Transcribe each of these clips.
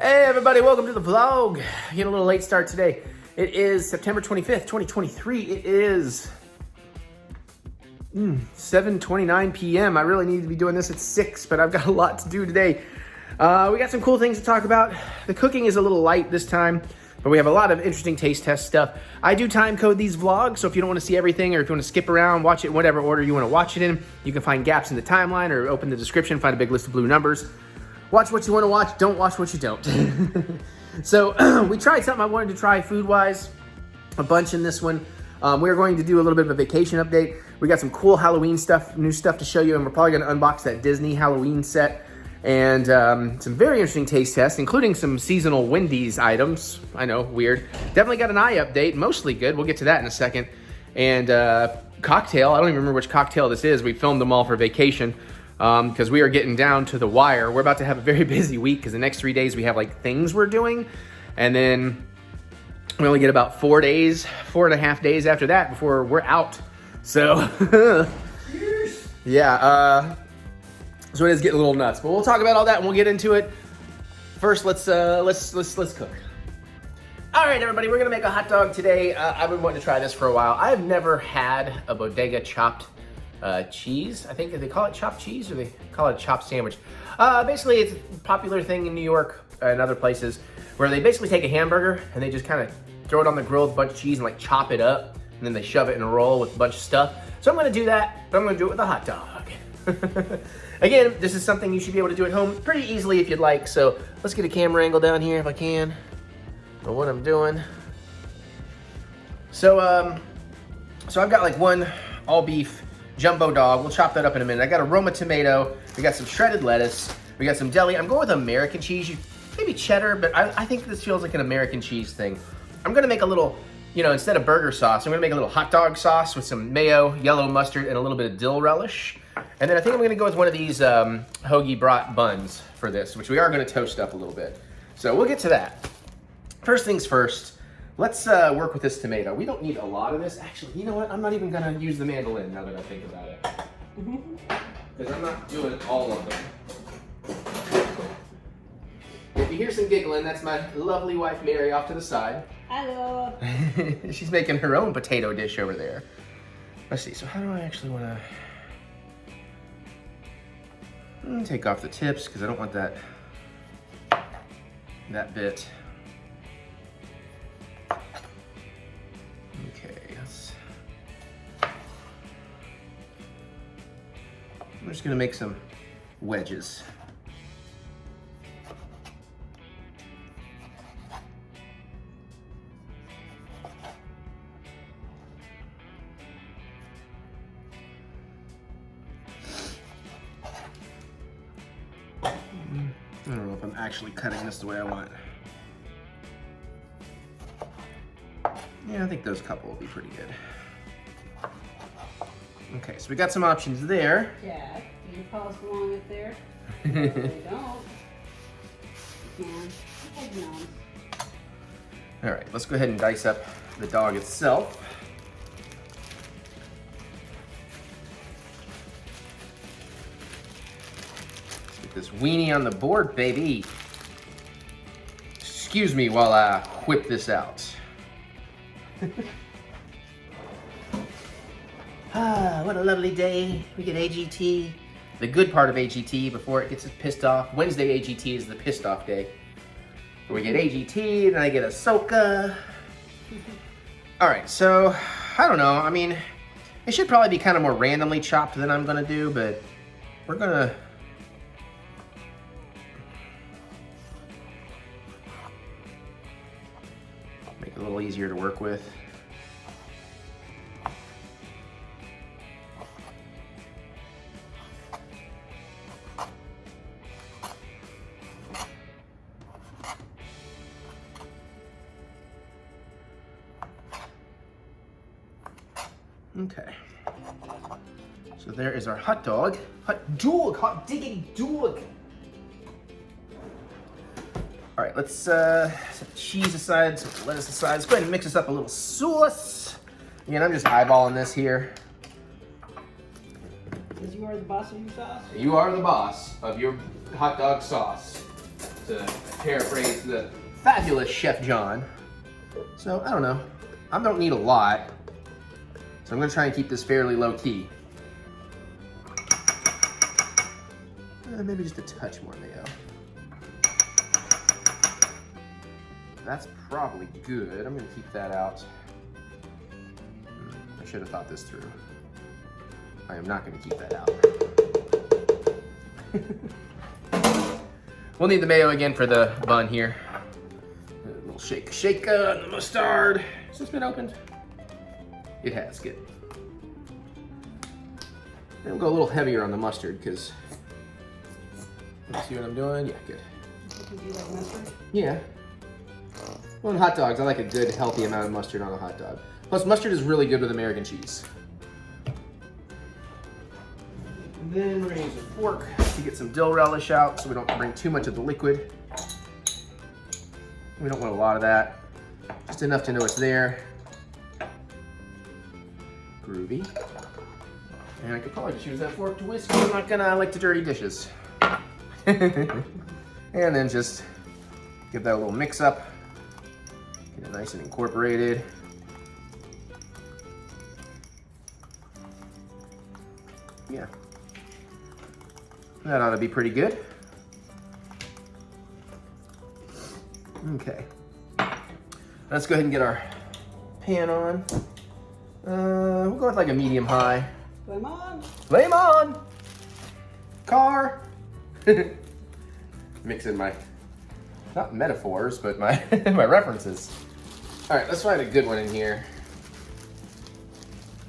Hey everybody, welcome to the vlog. Getting a little late start today. It is September 25th, 2023. It is 7:29 p.m. I really need to be doing this at 6, but I've got a lot to do today. We got some cool things to talk about. The cooking is a little light this time, but we have a lot of interesting taste test stuff. I do time code these vlogs, so if you don't want to see everything or if you want to skip around, watch it in whatever order you want to watch it in, you can find gaps in the timeline or open the description, find a big list of blue numbers. Watch what you want to watch, don't watch what you don't. So we tried something I wanted to try food-wise, a bunch in this one. We're going to do a little bit of a vacation update. We got some cool Halloween stuff, new stuff to show you, and we're probably gonna unbox that Disney Halloween set. And some very interesting taste tests, including some seasonal Wendy's items. I know, weird. Definitely got an eye update, mostly good. We'll get to that in a second. And cocktail, I don't even remember which cocktail this is. We filmed them all for vacation. Because we are getting down to the wire. We're about to have a very busy week because the next 3 days we have like things we're doing. And then we only get about 4 days, 4.5 days after that before we're out. So, yeah, so it is getting a little nuts. But we'll talk about all that and we'll get into it. First, let's cook. All right, everybody, we're gonna make a hot dog today. I've been wanting to try this for a while. I've never had a bodega chopped cheese. I think they call it chopped cheese or they call it a chopped sandwich. Basically, it's a popular thing in New York and other places where they basically take a hamburger and they just kind of throw it on the grill with a bunch of cheese and like chop it up, and then they shove it in a roll with a bunch of stuff. So I'm gonna do that, but I'm gonna do it with a hot dog. Again, this is something you should be able to do at home pretty easily if you'd like. So let's get a camera angle down here if I can, or what I'm doing. So I've got like one all beef jumbo dog. We'll chop that up in a minute. I got a Roma tomato. We got some shredded lettuce. We got some deli. I'm going with American cheese, maybe cheddar, but I think this feels like an American cheese thing. I'm gonna make a little, instead of burger sauce, I'm gonna make a little hot dog sauce with some mayo, yellow mustard, and a little bit of dill relish. And then I think I'm gonna go with one of these hoagie brat buns for this, which we are gonna toast up a little bit. So we'll get to that. First things first. Let's work with this tomato. We don't need a lot of this. Actually, you know what? I'm not even gonna use the mandolin now that I think about it. Because I'm not doing all of them. If you hear some giggling, that's my lovely wife, Mary, off to the side. Hello. She's making her own potato dish over there. Let's see, so how do I actually wanna... take off the tips, because I don't want that bit. I'm just gonna make some wedges. I don't know if I'm actually cutting this the way I want. Yeah, I think those couple will be pretty good. Okay, so we got some options there. Yeah, you can pause along up there. If they don't, you can. Head noms. All right, let's go ahead and dice up the dog itself. Let's get this weenie on the board, baby. Excuse me while I whip this out. Ah, what a lovely day. We get AGT. The good part of AGT before it gets us pissed off. Wednesday AGT is the pissed off day. We get AGT, then I get Ahsoka. All right, so I don't know. I mean, it should probably be kind of more randomly chopped than I'm gonna do, but we're gonna... make it a little easier to work with. Okay, so there is our hot dog. Hot diggity dog. All right, let's set the cheese aside, set the lettuce aside. Let's go ahead and mix this up a little sauce. Again, I'm just eyeballing this here. Because you are the boss of your sauce? You are the boss of your hot dog sauce. to paraphrase the fabulous Chef John. So, I don't know. I don't need a lot. So I'm gonna try and keep this fairly low key. Maybe just a touch more mayo. That's probably good. I'm gonna keep that out. I should have thought this through. I am not gonna keep that out. We'll need the mayo again for the bun here. A little shake the mustard. Has this been opened? It has, good. And we'll go a little heavier on the mustard because, see what I'm doing? Yeah, good. Do you like mustard? Yeah. Well, in hot dogs, I like a good, healthy amount of mustard on a hot dog. Plus, mustard is really good with American cheese. And then we're gonna use a fork to get some dill relish out so we don't bring too much of the liquid. We don't want a lot of that. Just enough to know it's there. Groovy. And I could probably just use that fork to whisk, but I'm not gonna. I like to dirty dishes. And then just give that a little mix up. Get it nice and incorporated. Yeah. That ought to be pretty good. Okay. Let's go ahead and get our pan on. We'll go with like a medium high. Flame on. Flame on! Car! Mixing my, not metaphors, but my, my references. All right, let's find a good one in here.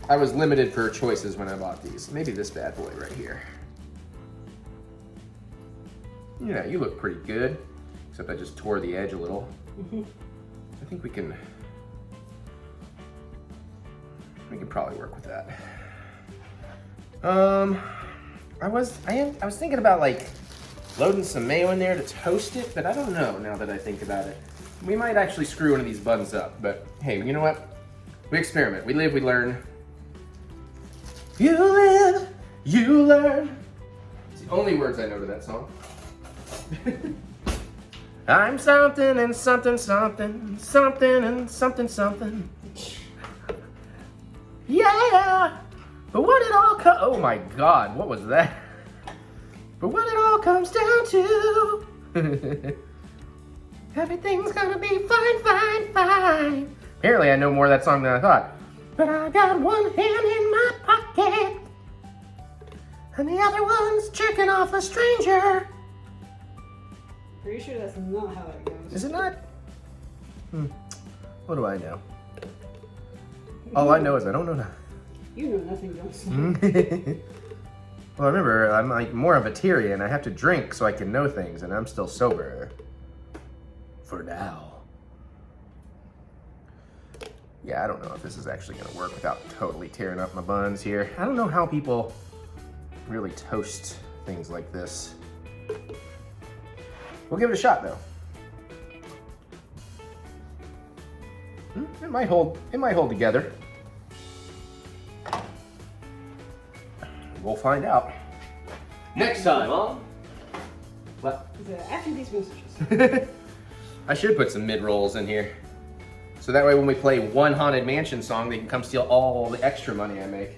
I was limited for choices when I bought these. Maybe this bad boy right here. Yeah, you look pretty good, except I just tore the edge a little. I think we can probably work with that. I was thinking about like loading some mayo in there to toast it, but I don't know now that I think about it. We might actually screw one of these buns up, but hey, you know what? We experiment. We live, we learn. You live, you learn. It's the only words I know to that song. I'm something and something, something, something and something, something. Yeah! But what it all oh my God, what was that? But what it all comes down to, everything's gonna be fine, fine, fine. Apparently I know more of that song than I thought. But I got one hand in my pocket, and the other one's jerking off a stranger. Pretty sure that's not how it goes. Is it not? What do I know? All I know is I don't know now. You know nothing goes. Well, remember, I'm like more of a Tyrian. I have to drink so I can know things, and I'm still sober. For now. Yeah, I don't know if this is actually gonna work without totally tearing up my buns here. I don't know how people really toast things like this. We'll give it a shot though. It might hold together. We'll find out. Next time, huh? What? After these messages. I should put some mid-rolls in here. So that way when we play one Haunted Mansion song, they can come steal all the extra money I make.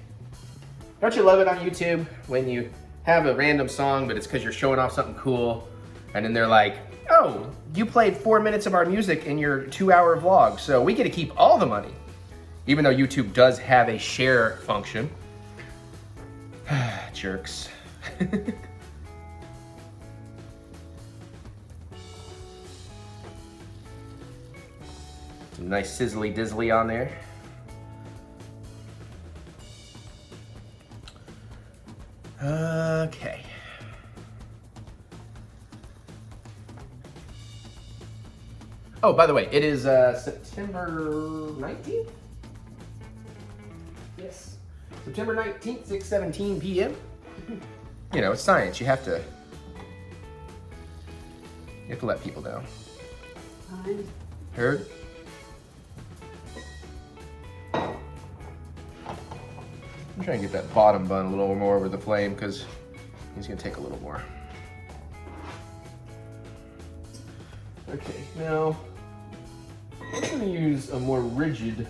Don't you love it on YouTube when you have a random song, but it's because you're showing off something cool, and then they're like, oh, you played 4 minutes of our music in your 2-hour vlog, so we get to keep all the money. Even though YouTube does have a share function. Jerks. Some nice sizzly dizzly on there. Okay. Oh, by the way, it is September 19th? Yes. September 19th, 6:17 p.m. You know, it's science. You have to let people know. Fine. Heard? I'm trying to get that bottom bun a little more over the flame because he's gonna take a little more. Okay, now I'm going to use a more rigid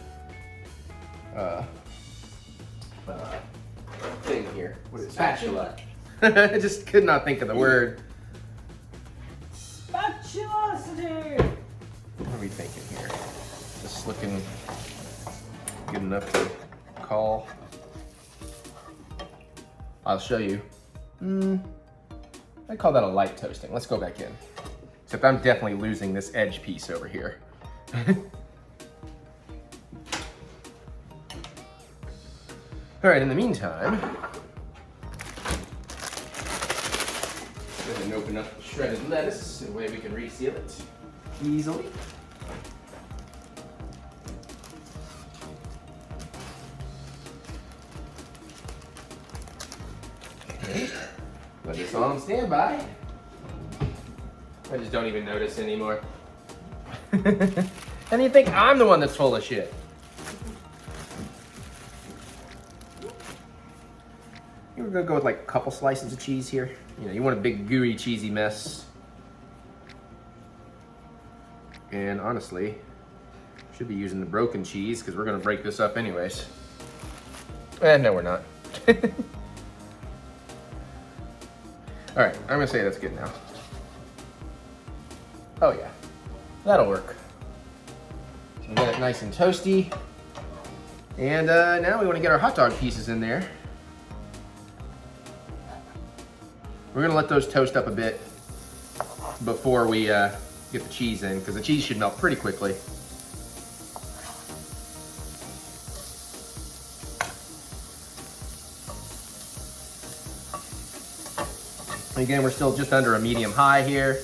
thing here. What is it? Spatula. I just could not think of the word. Spatulosity! What are we thinking here? Just looking good enough to call. I'll show you. I call that a light toasting. Let's go back in. Except I'm definitely losing this edge piece over here. All right, in the meantime, go ahead and open up the shredded lettuce. That way we can reseal it easily. Okay. Put this on standby. I just don't even notice anymore. And you think I'm the one that's full of shit. We're gonna go with like a couple slices of cheese here. You know, you want a big gooey cheesy mess. And honestly, should be using the broken cheese because we're gonna break this up anyways. No, we're not. All right, I'm gonna say that's good now. Oh yeah, that'll work. So we got it nice and toasty. And now we wanna get our hot dog pieces in there. We're gonna let those toast up a bit before we get the cheese in, because the cheese should melt pretty quickly. Again, we're still just under a medium high here.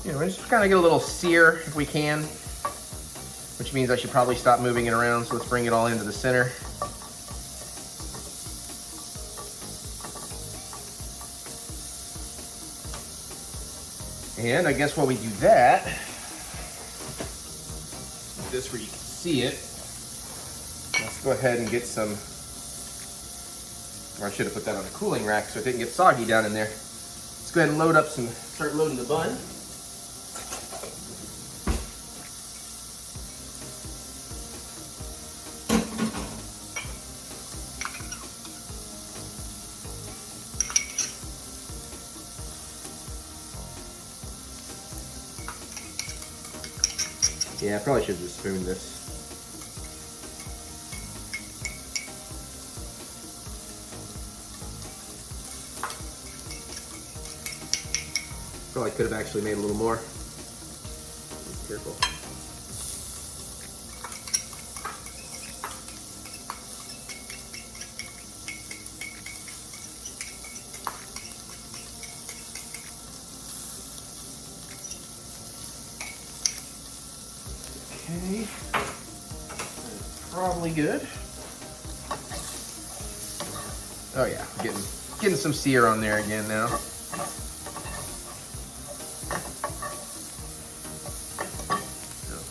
You know, we're just kind of get a little sear if we can, which means I should probably stop moving it around. So let's bring it all into the center. And I guess while we do that, this where you can see it, let's go ahead and get some, or I should have put that on a cooling rack so it didn't get soggy down in there. Let's go ahead and load up some, start loading the bun. Yeah, I probably should have just spooned this. Probably could have actually made a little more. Be careful. Okay, that's probably good. Oh yeah, getting some sear on there again now.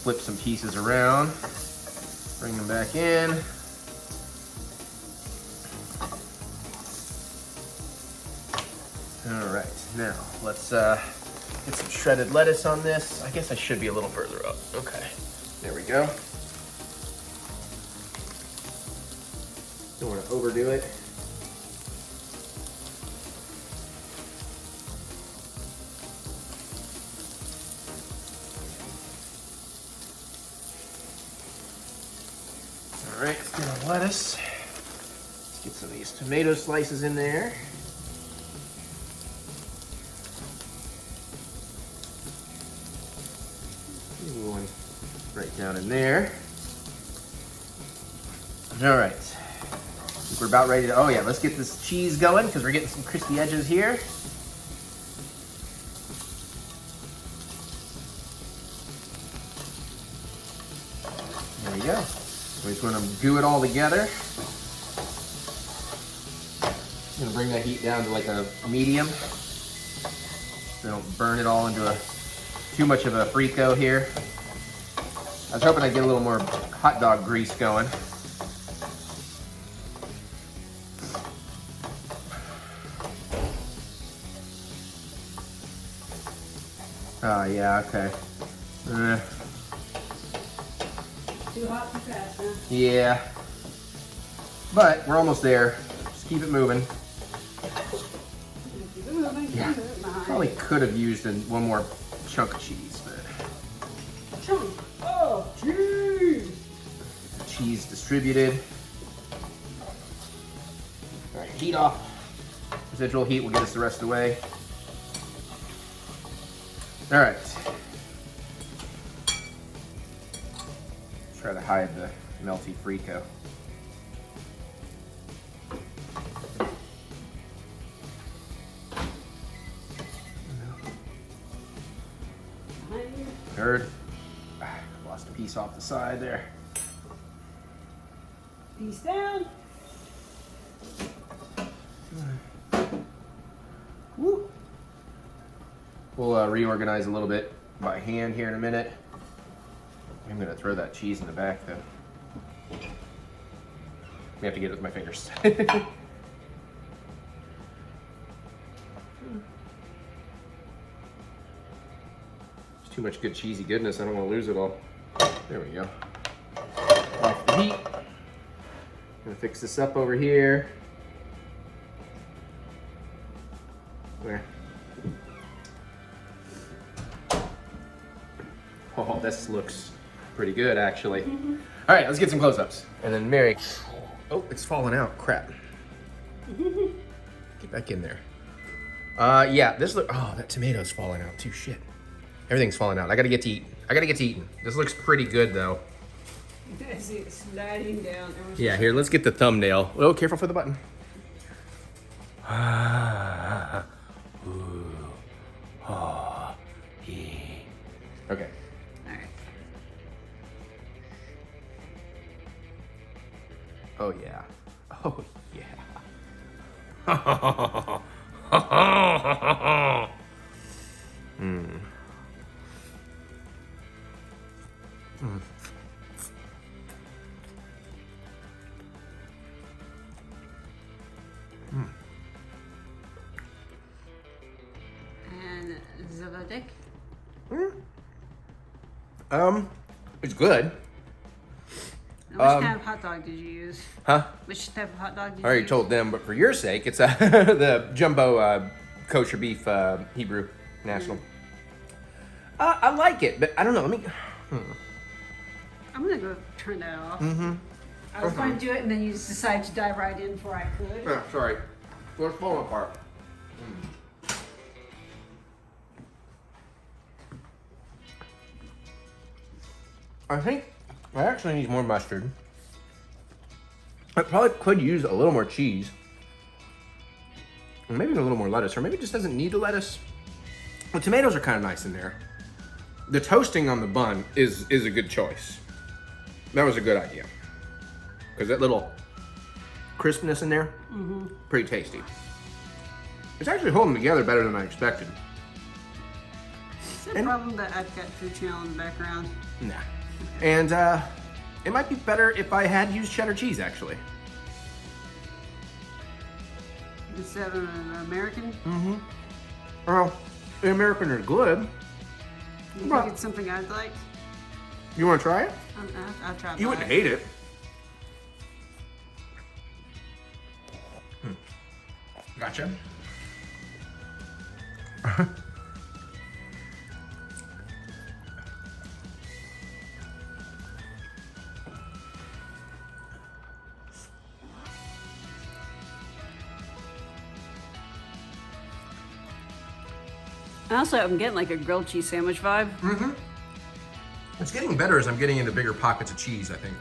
Flip some pieces around, bring them back in. All right, now let's get some shredded lettuce on this. I guess I should be a little further up. Okay, there we go. Don't want to overdo it. All right, let's get our lettuce. Let's get some of these tomato slices in there. One right down in there. All right, I think we're about ready to, oh yeah, let's get this cheese going because we're getting some crispy edges here. There we go. We just want to goo it all together. I'm gonna bring that heat down to like a medium. So don't burn it all into too much of a frico here. I was hoping I'd get a little more hot dog grease going. Oh, yeah, okay. Too hot, too fast, huh? Yeah. But we're almost there. Just keep it moving. Keep it moving, keep Yeah. it behind. Probably could have used one more chunk of cheese, but Chunk of cheese! cheese distributed. All right, heat off. Residual heat will get us the rest of the way. All right. Try to hide the melty frico. Third. Lost a piece off the side there. Piece down. Woo. We'll reorganize a little bit by hand here in a minute. I'm gonna throw that cheese in the back though. We have to get it with my fingers. Too much good cheesy goodness. I don't want to lose it all. There we go. Off the heat. Gonna fix this up over here. There. Oh, this looks pretty good actually. All right, let's get some close-ups. And then Mary. Oh, it's falling out. Crap. Get back in there. Yeah, this look. Oh, that tomato's falling out too. Shit. Everything's falling out. I gotta get to eat. I gotta get to eating. This looks pretty good though. I see it sliding down. Yeah, here, let's get the thumbnail. Oh, careful for the button. Okay. All right. Oh yeah. Oh yeah. Hmm. And Zavadik. It's good. Which kind of hot dog did you use? Huh? Which type of hot dog did you I already use? told them, but for your sake, it's the jumbo kosher beef Hebrew national. I like it, but I don't know. Let me. I'm gonna go turn that off. Mm-hmm. I was going to do it, and then you just decided to dive right in before I could. Yeah, sorry. Well, it's falling apart. I think I actually need more mustard. I probably could use a little more cheese. And maybe a little more lettuce, or maybe it just doesn't need the lettuce. The tomatoes are kind of nice in there. The toasting on the bun is a good choice. That was a good idea. Because that little crispness in there, pretty tasty. It's actually holding together better than I expected. Is it a problem that I've got Food Channel in the background? Nah. And it might be better if I had used cheddar cheese, actually. Instead of an American? Mm-hmm. Well, the American are good. You Well- think it's something I'd like? You want to try it? I'll try. You wouldn't hate it. Gotcha. Also, I'm getting like a grilled cheese sandwich vibe. Mm-hmm. It's getting better as I'm getting into bigger pockets of cheese, I think.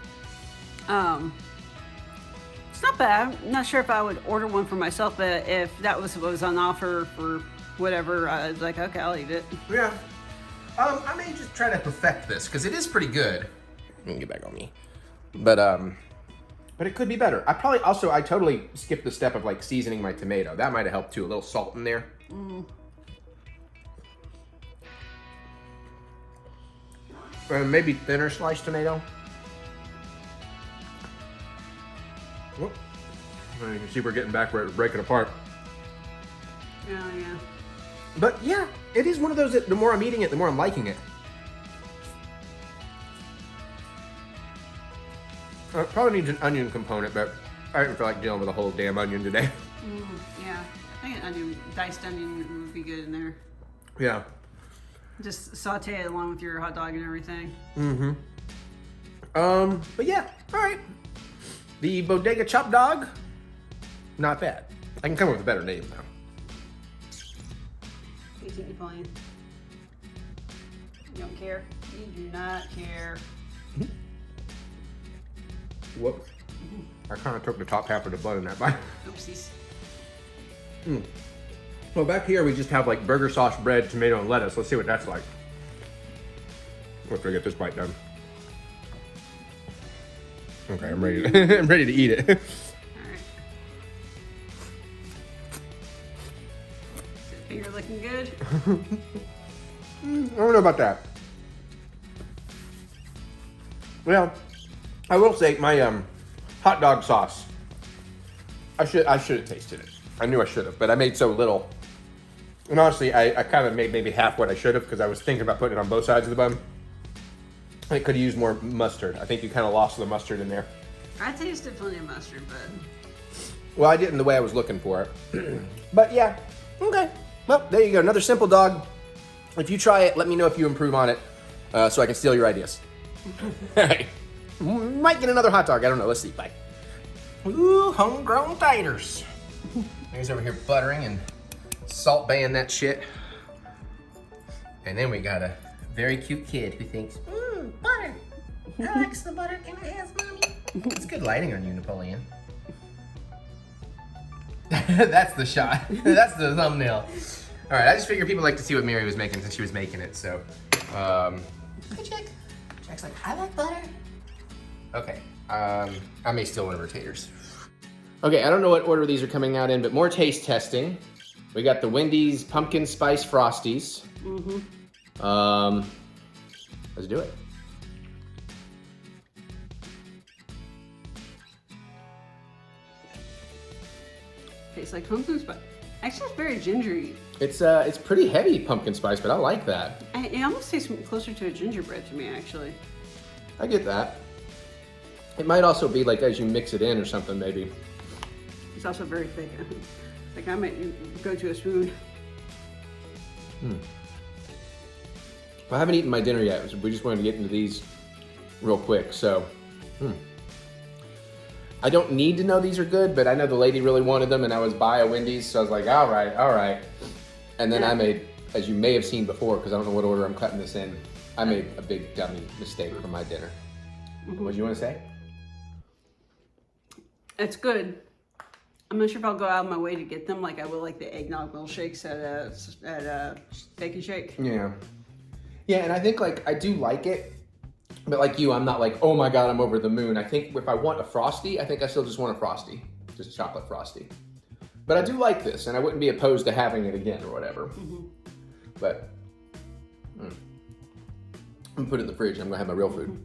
It's not bad. I'm not sure if I would order one for myself, but if that was what was on offer for whatever, I was like, okay, I'll eat it. Yeah. I may just try to perfect this, because it is pretty good. Let me get back on me. But it could be better. I totally skipped the step of like seasoning my tomato. That might have helped too, a little salt in there. Maybe thinner sliced tomato. Whoop. You can see we're getting back where it was breaking apart. Yeah, yeah. But yeah, It is one of those that the more I'm eating it, the more I'm liking it. Probably needs an onion component, but I didn't feel like dealing with a whole damn onion today. Yeah, I think an onion, diced onion would be good in there. Yeah. Just saute it along with your hot dog and everything. But yeah, all right. The Bodega Chop Dog, not bad. I can come up with a better name though. Napoleon. You don't care? You do not care. Whoops. I kind of took the top half of the bun in that bite. Oopsies. Well, back here we just have like burger sauce, bread, tomato, and lettuce. Let's see what that's like. After I get this bite done. Okay, I'm ready. I'm ready to eat it. All right. Is the finger looking good? I don't know about that. Well, I will say my hot dog sauce. I should have tasted it. I knew I should have, but I made so little. And honestly, I kind of made maybe half what I should have because I was thinking about putting it on both sides of the bun. I could have used more mustard. I think you kind of lost the mustard in there. I tasted plenty of mustard, but... Well, I didn't the way I was looking for it. But yeah, okay. Well, there you go. Another simple dog. If you try it, let me know if you improve on it so I can steal your ideas. All right. Might get another hot dog. I don't know. Let's see. Bye. Ooh, homegrown taters. He's over here buttering and salt baying that shit. And then we got a very cute kid who thinks, butter. I like the butter. Can I have mommy? It's good lighting on you, Napoleon. That's the shot. That's the thumbnail. All right, I just figured people like to see what Mary was making since she was making it, so. Hi, Jack. Jack's like, I like butter. Okay, I may steal one of her taters. Okay, I don't know what order these are coming out in, but more taste testing. We got the Wendy's Pumpkin Spice Frosties. Let's do it. Tastes like pumpkin spice. Actually, it's very gingery. It's pretty heavy pumpkin spice, but I like that. It almost tastes closer to a gingerbread to me, actually. I get that. It might also be like as you mix it in or something, maybe. It's also very thick. Like I might go to a spoon. Well, I haven't eaten my dinner yet. We just wanted to get into these real quick, so. I don't need to know these are good, but I know the lady really wanted them and I was by a Wendy's, so I was like, all right. And then I made, as you may have seen before, because I don't know what order I'm cutting this in, I made a big dummy mistake for my dinner. What do you want to say? It's good. I'm not sure if I'll go out of my way to get them like I will like the eggnog milkshakes at Steak and Shake. Yeah. Yeah, and I think like, I do like it. But like you, I'm not like, oh my God, I'm over the moon. I think if I want a Frosty, I think I still just want a Frosty. Just a chocolate Frosty. But I do like this, and I wouldn't be opposed to having it again or whatever. But, I'm gonna put it in the fridge. I'm gonna have my real food.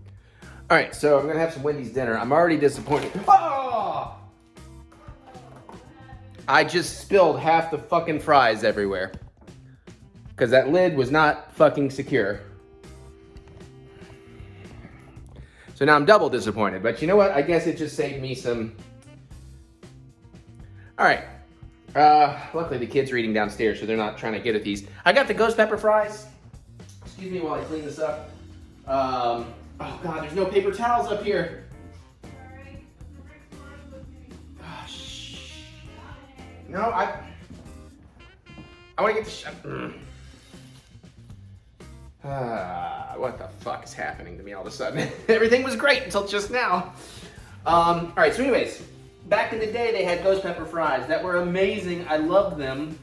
All right, so I'm gonna have some Wendy's dinner. I'm already disappointed. Oh! I just spilled half the fucking fries everywhere. Because that lid was not fucking secure. So now I'm double disappointed, but you know what? I guess it just saved me some. All right. Luckily the kids are eating downstairs, so they're not trying to get at these. I got the ghost pepper fries. Excuse me while I clean this up. Oh God, there's no paper towels up here. No, I want to get the what the fuck is happening to me all of a sudden? Everything was great until just now. All right, so anyways, back in the day they had ghost pepper fries that were amazing. I loved them.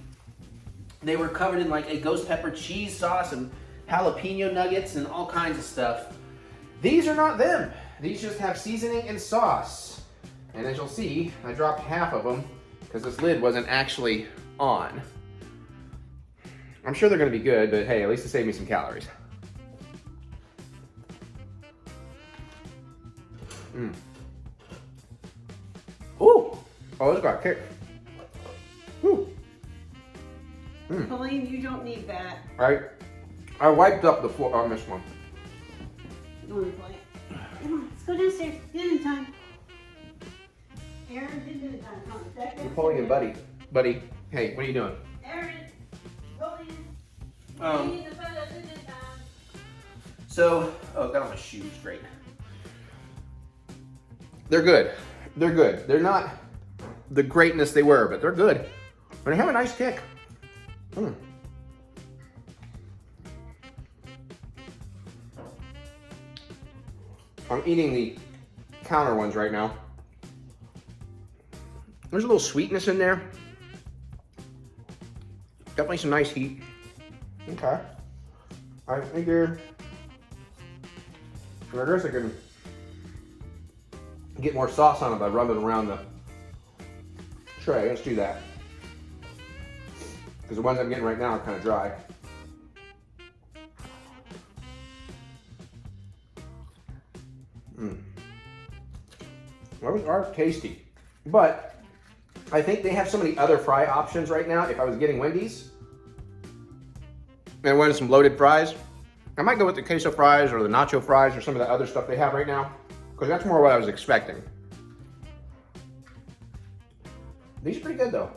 They were covered in like a ghost pepper cheese sauce and jalapeno nuggets and all kinds of stuff. These are not them. These just have seasoning and sauce. And as you'll see, I dropped half of them because this lid wasn't actually on. I'm sure they're gonna be good, but hey, at least it saved me some calories. Ooh! Oh, this got kicked. Ooh. Pauline, you don't need that. I wiped up the floor on this one. You want to play? Come on, let's go downstairs. Dinner time. Aaron, dinner time. Come on, back there. Napoleon, buddy. Hey, what are you doing? Aaron, roll in. So, oh, got on my shoes. Great. They're good. They're good. They're not the greatness they were, but they're good. And they have a nice kick. I'm eating the counter ones right now. There's a little sweetness in there. Definitely some nice heat. Okay. I figure, I guess I can get more sauce on it by rubbing around the tray. Let's do that. Because the ones I'm getting right now are kind of dry. Those are tasty. But I think they have so many other fry options right now. If I was getting Wendy's and I wanted some loaded fries, I might go with the queso fries or the nacho fries or some of the other stuff they have right now, because that's more what I was expecting. These are pretty good though.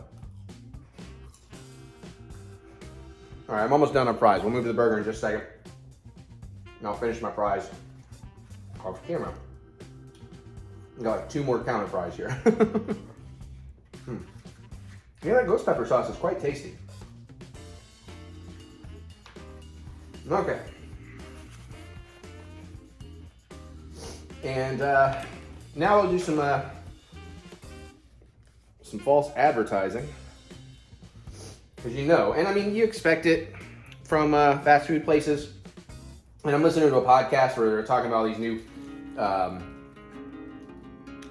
All right, I'm almost done on fries. We'll move to the burger in just a second. And I'll finish my fries off camera. I got like 2 more counter fries here. Yeah, that ghost pepper sauce is quite tasty. Okay. And now we'll do some false advertising. As you know, and I mean, you expect it from fast food places. And I'm listening to a podcast where they're talking about all these new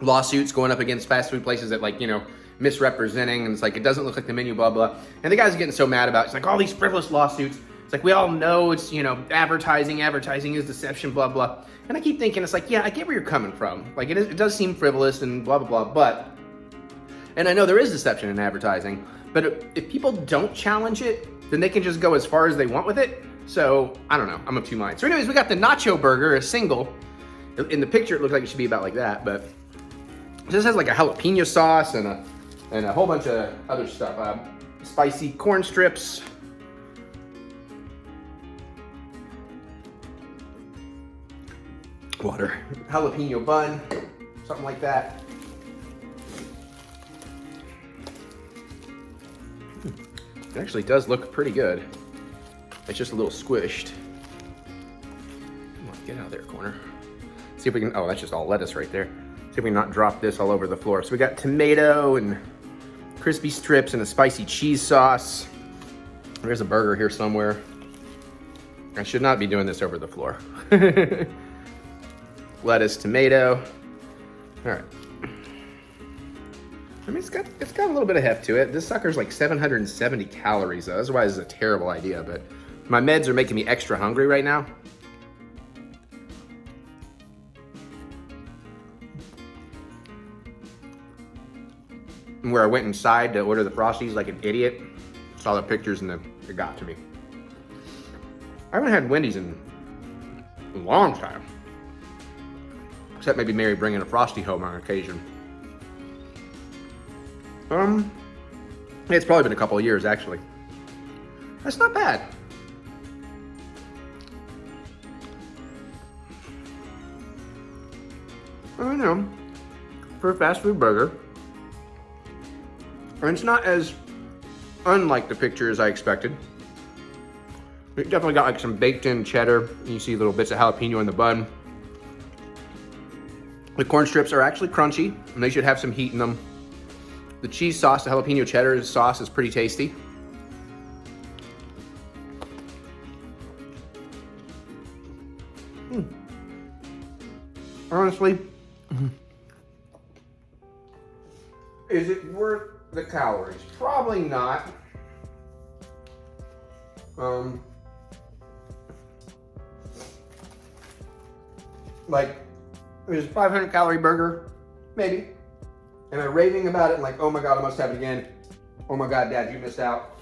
lawsuits going up against fast food places that, like, you know, misrepresenting, and it's like, it doesn't look like the menu, blah, blah. And the guy's getting so mad about it. It's like, all these frivolous lawsuits. It's like, we all know it's, you know, advertising is deception, blah, blah. And I keep thinking, it's like, yeah, I get where you're coming from. Like, it does seem frivolous and blah, blah, blah, but, and I know there is deception in advertising, but if people don't challenge it, then they can just go as far as they want with it. So, I don't know, I'm of 2 minds. So anyways, we got the nacho burger, a single. In the picture, it looks like it should be about like that, but this has like a jalapeno sauce and a whole bunch of other stuff. Spicy corn strips. Water. Jalapeno bun, something like that. It actually does look pretty good. It's just a little squished. Come on, get out of there, corner. See if we can, oh, that's just all lettuce right there. See if we can not drop this all over the floor. So we got tomato and crispy strips and a spicy cheese sauce. There's a burger here somewhere. I should not be doing this over the floor. Lettuce, tomato. All right. I mean, it's got a little bit of heft to it. This sucker's like 770 calories though. That's why this is a terrible idea, but my meds are making me extra hungry right now. Where I went inside to order the Frosties like an idiot, saw the pictures and it got to me. I haven't had Wendy's in a long time. Except maybe Mary bringing a Frosty home on occasion. It's probably been a couple of years actually. That's not bad. I don't know, for a fast food burger. And it's not as unlike the picture as I expected. It definitely got like some baked in cheddar. You see little bits of jalapeno in the bun. The corn strips are actually crunchy and they should have some heat in them. The cheese sauce, the jalapeno cheddar sauce is pretty tasty. Honestly, is it worth the calories? Probably not. Like, is a 500 calorie burger? Maybe. Am I raving about it and like, oh my God, I must have it again? Oh my God, Dad, you missed out.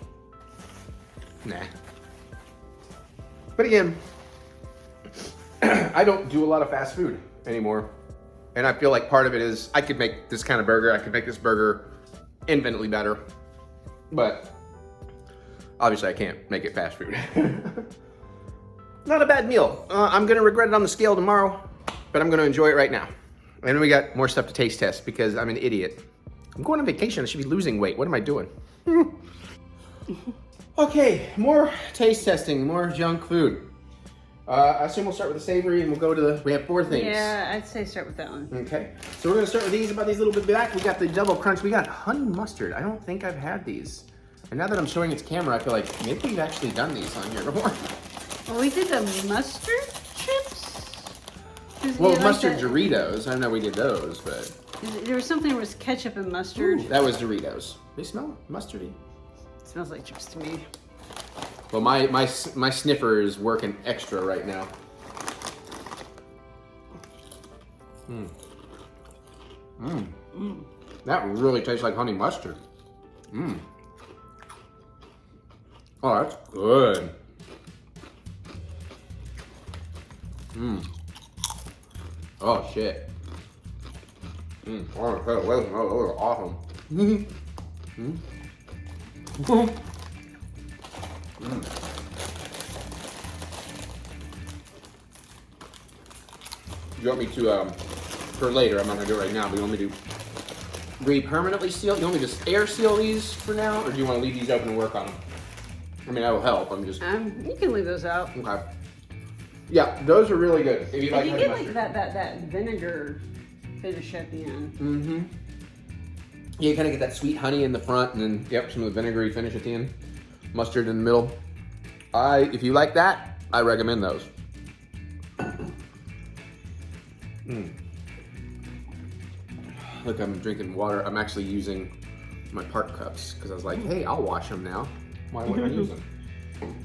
Nah. But again, I don't do a lot of fast food anymore. And I feel like part of it is I could make this kind of burger. I could make this burger infinitely better. But obviously I can't make it fast food. Not a bad meal. I'm gonna regret it on the scale tomorrow, but I'm gonna enjoy it right now. And we got more stuff to taste test because I'm an idiot. I'm going on vacation, I should be losing weight. What am I doing? Okay, more taste testing, more junk food. I assume we'll start with the savory and we'll go to the, we have 4 things. Yeah, I'd say start with that one. Okay, so we're gonna start with these, about these little bit back. We got the double crunch. We got honey mustard. I don't think I've had these. And now that I'm showing its camera, I feel like maybe we've actually done these on here before. Well, we did the mustard chips? Well, mustard Doritos. I know we did those, but. There was something that was ketchup and mustard. Ooh, that was Doritos. They smell mustardy. It smells like chips to me. Well, my sniffer is working extra right now. That really tastes like honey mustard. Oh, that's good. Oh shit. Oh, that was awesome. You want me to, for later, I'm not gonna do it right now, but you want me to re-permanently seal? You want me to just air seal these for now, or do you want to leave these open and work on them? I mean, that will help, I'm just... You can leave those out. Okay. Yeah, those are really good. If you like get like that vinegar finish at the end. Yeah, you kind of get that sweet honey in the front, and then, yep, some of the vinegary finish at the end. Mustard in the middle. If you like that, I recommend those. Look, I'm drinking water. I'm actually using my park cups because I was like, hey, I'll wash them now. Why wouldn't I use them?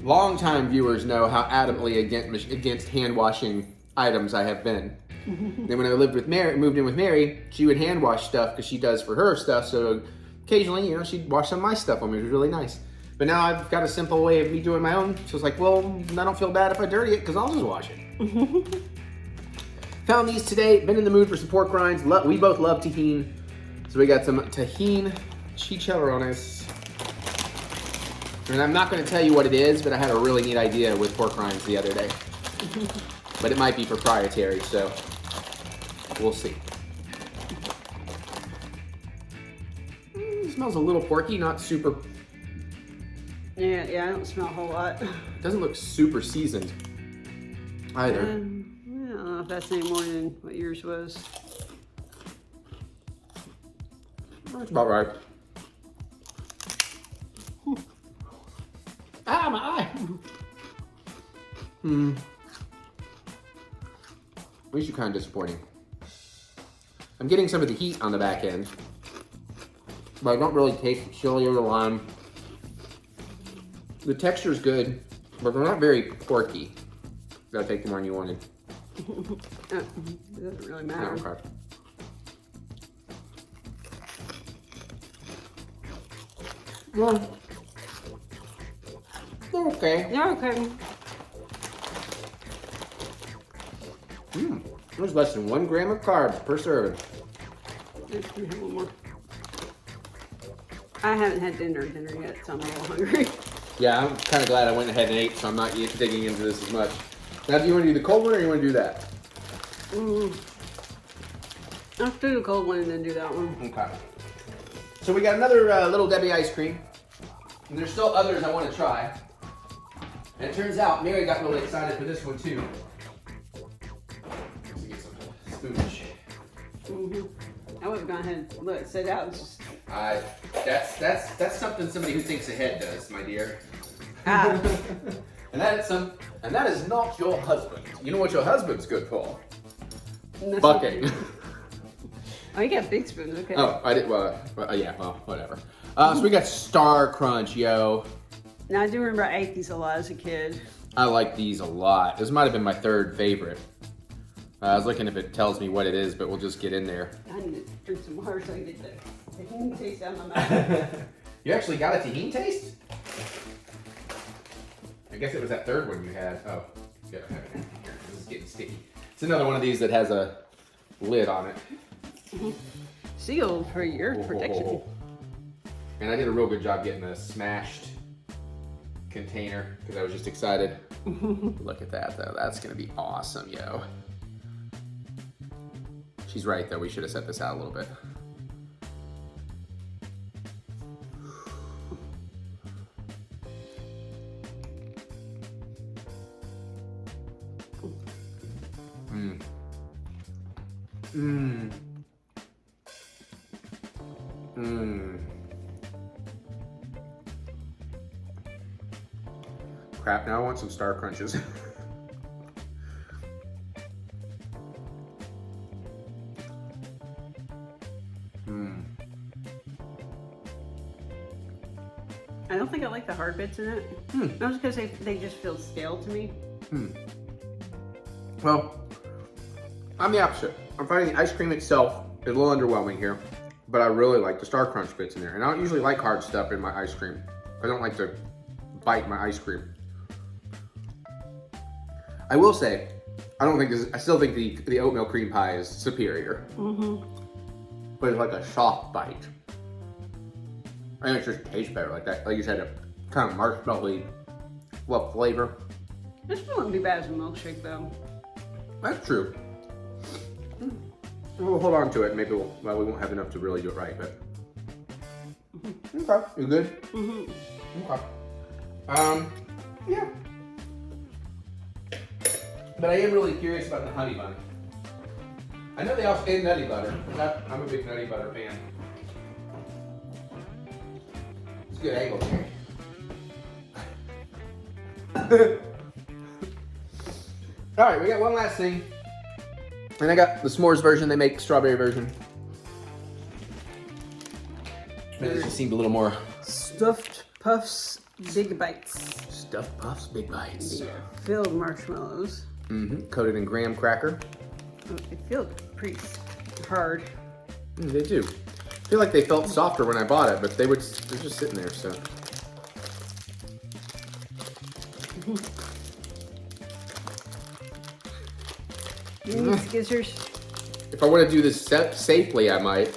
Longtime viewers know how adamantly against hand washing items I have been. Then when I lived with Mary, moved in with Mary, she would hand wash stuff because she does for her stuff. So occasionally, you know, she'd wash some of my stuff on me. It was really nice. But now I've got a simple way of me doing my own. So it's like, well, I don't feel bad if I dirty it because I'll just wash it. Found these today. Been in the mood for some pork rinds. We both love tahini. So we got some tahini chicharrones. And I'm not going to tell you what it is, but I had a really neat idea with pork rinds the other day. But it might be proprietary, so we'll see. It smells a little porky, not super. Yeah, I don't smell a whole lot. It doesn't look super seasoned either. I don't know if that's any more than what yours was. That's about right. Ah, my eye! These are kind of disappointing. I'm getting some of the heat on the back end, but I don't really taste the chili or the lime. The texture is good, but they're not very porky. Gotta take the one you wanted. It doesn't really matter. No, okay. Well, they're okay. They're okay. There's less than 1 gram of carbs per serving. Let's have one more. I haven't had dinner yet, so I'm a little hungry. Yeah, I'm kind of glad I went ahead and ate, so I'm not digging into this as much. Now, do you want to do the cold one or you want to do that? I'll do the cold one and then do that one. Okay. So we got another Little Debbie ice cream. And there's still others I want to try. And it turns out Mary got really excited for this one too. Let's get some spoonage. I would have gone ahead and let it sit out. It's just... That's something somebody who thinks ahead does, my dear. Ah. And that is not your husband. You know what your husband's good for? Nothing. Bucking. Oh, you got big spoons, okay. Oh, I did. Well, yeah. Well, whatever. So we got Star Crunch, yo. Now I do remember I ate these a lot as a kid. I like these a lot. This might have been my 3rd favorite. I was looking if it tells me what it is, but we'll just get in there. I need to drink some water so I can get the tahini taste out of my mouth. You actually got a tahini taste? guess it was that third one you had. Oh, yeah, I have it here. This is getting sticky. It's another one of these that has a lid on it. Sealed for your protection. And I did a real good job getting a smashed container because I was just excited. Look at that though. That's gonna be awesome, yo. She's right though. We should have set this out a little bit. Crap, now I want some Star Crunches. I don't think I like the hard bits in it. I was gonna say they just feel stale to me. Well, I'm the opposite. I'm finding the ice cream itself is a little underwhelming here, but I really like the Star Crunch bits in there. And I don't usually like hard stuff in my ice cream. I don't like to bite my ice cream. I will say, I still think the oatmeal cream pie is superior. But it's like a soft bite. I think it just tastes better like that. Like you said, a kind of marshmallowy flavor. This one wouldn't be bad as a milkshake though. That's true. We'll hold on to it. Maybe we won't have enough to really do it right, but. Okay, you good? Okay. Yeah. But I am really curious about the honey bun. I know they also add nutty butter. I'm a big nutty butter fan. It's a good angle there. All right, we got one last thing. And I got the s'mores version. They make strawberry version. This just seemed a little more. Stuffed Puffs Big Bites. Stuffed Puffs Big Bites. Yeah. Filled marshmallows. Coated in graham cracker. Oh, it feels pretty hard. They do. I feel like they felt softer when I bought it, but they're just sitting there, so. You need skizzers. If I want to do this safely, I might.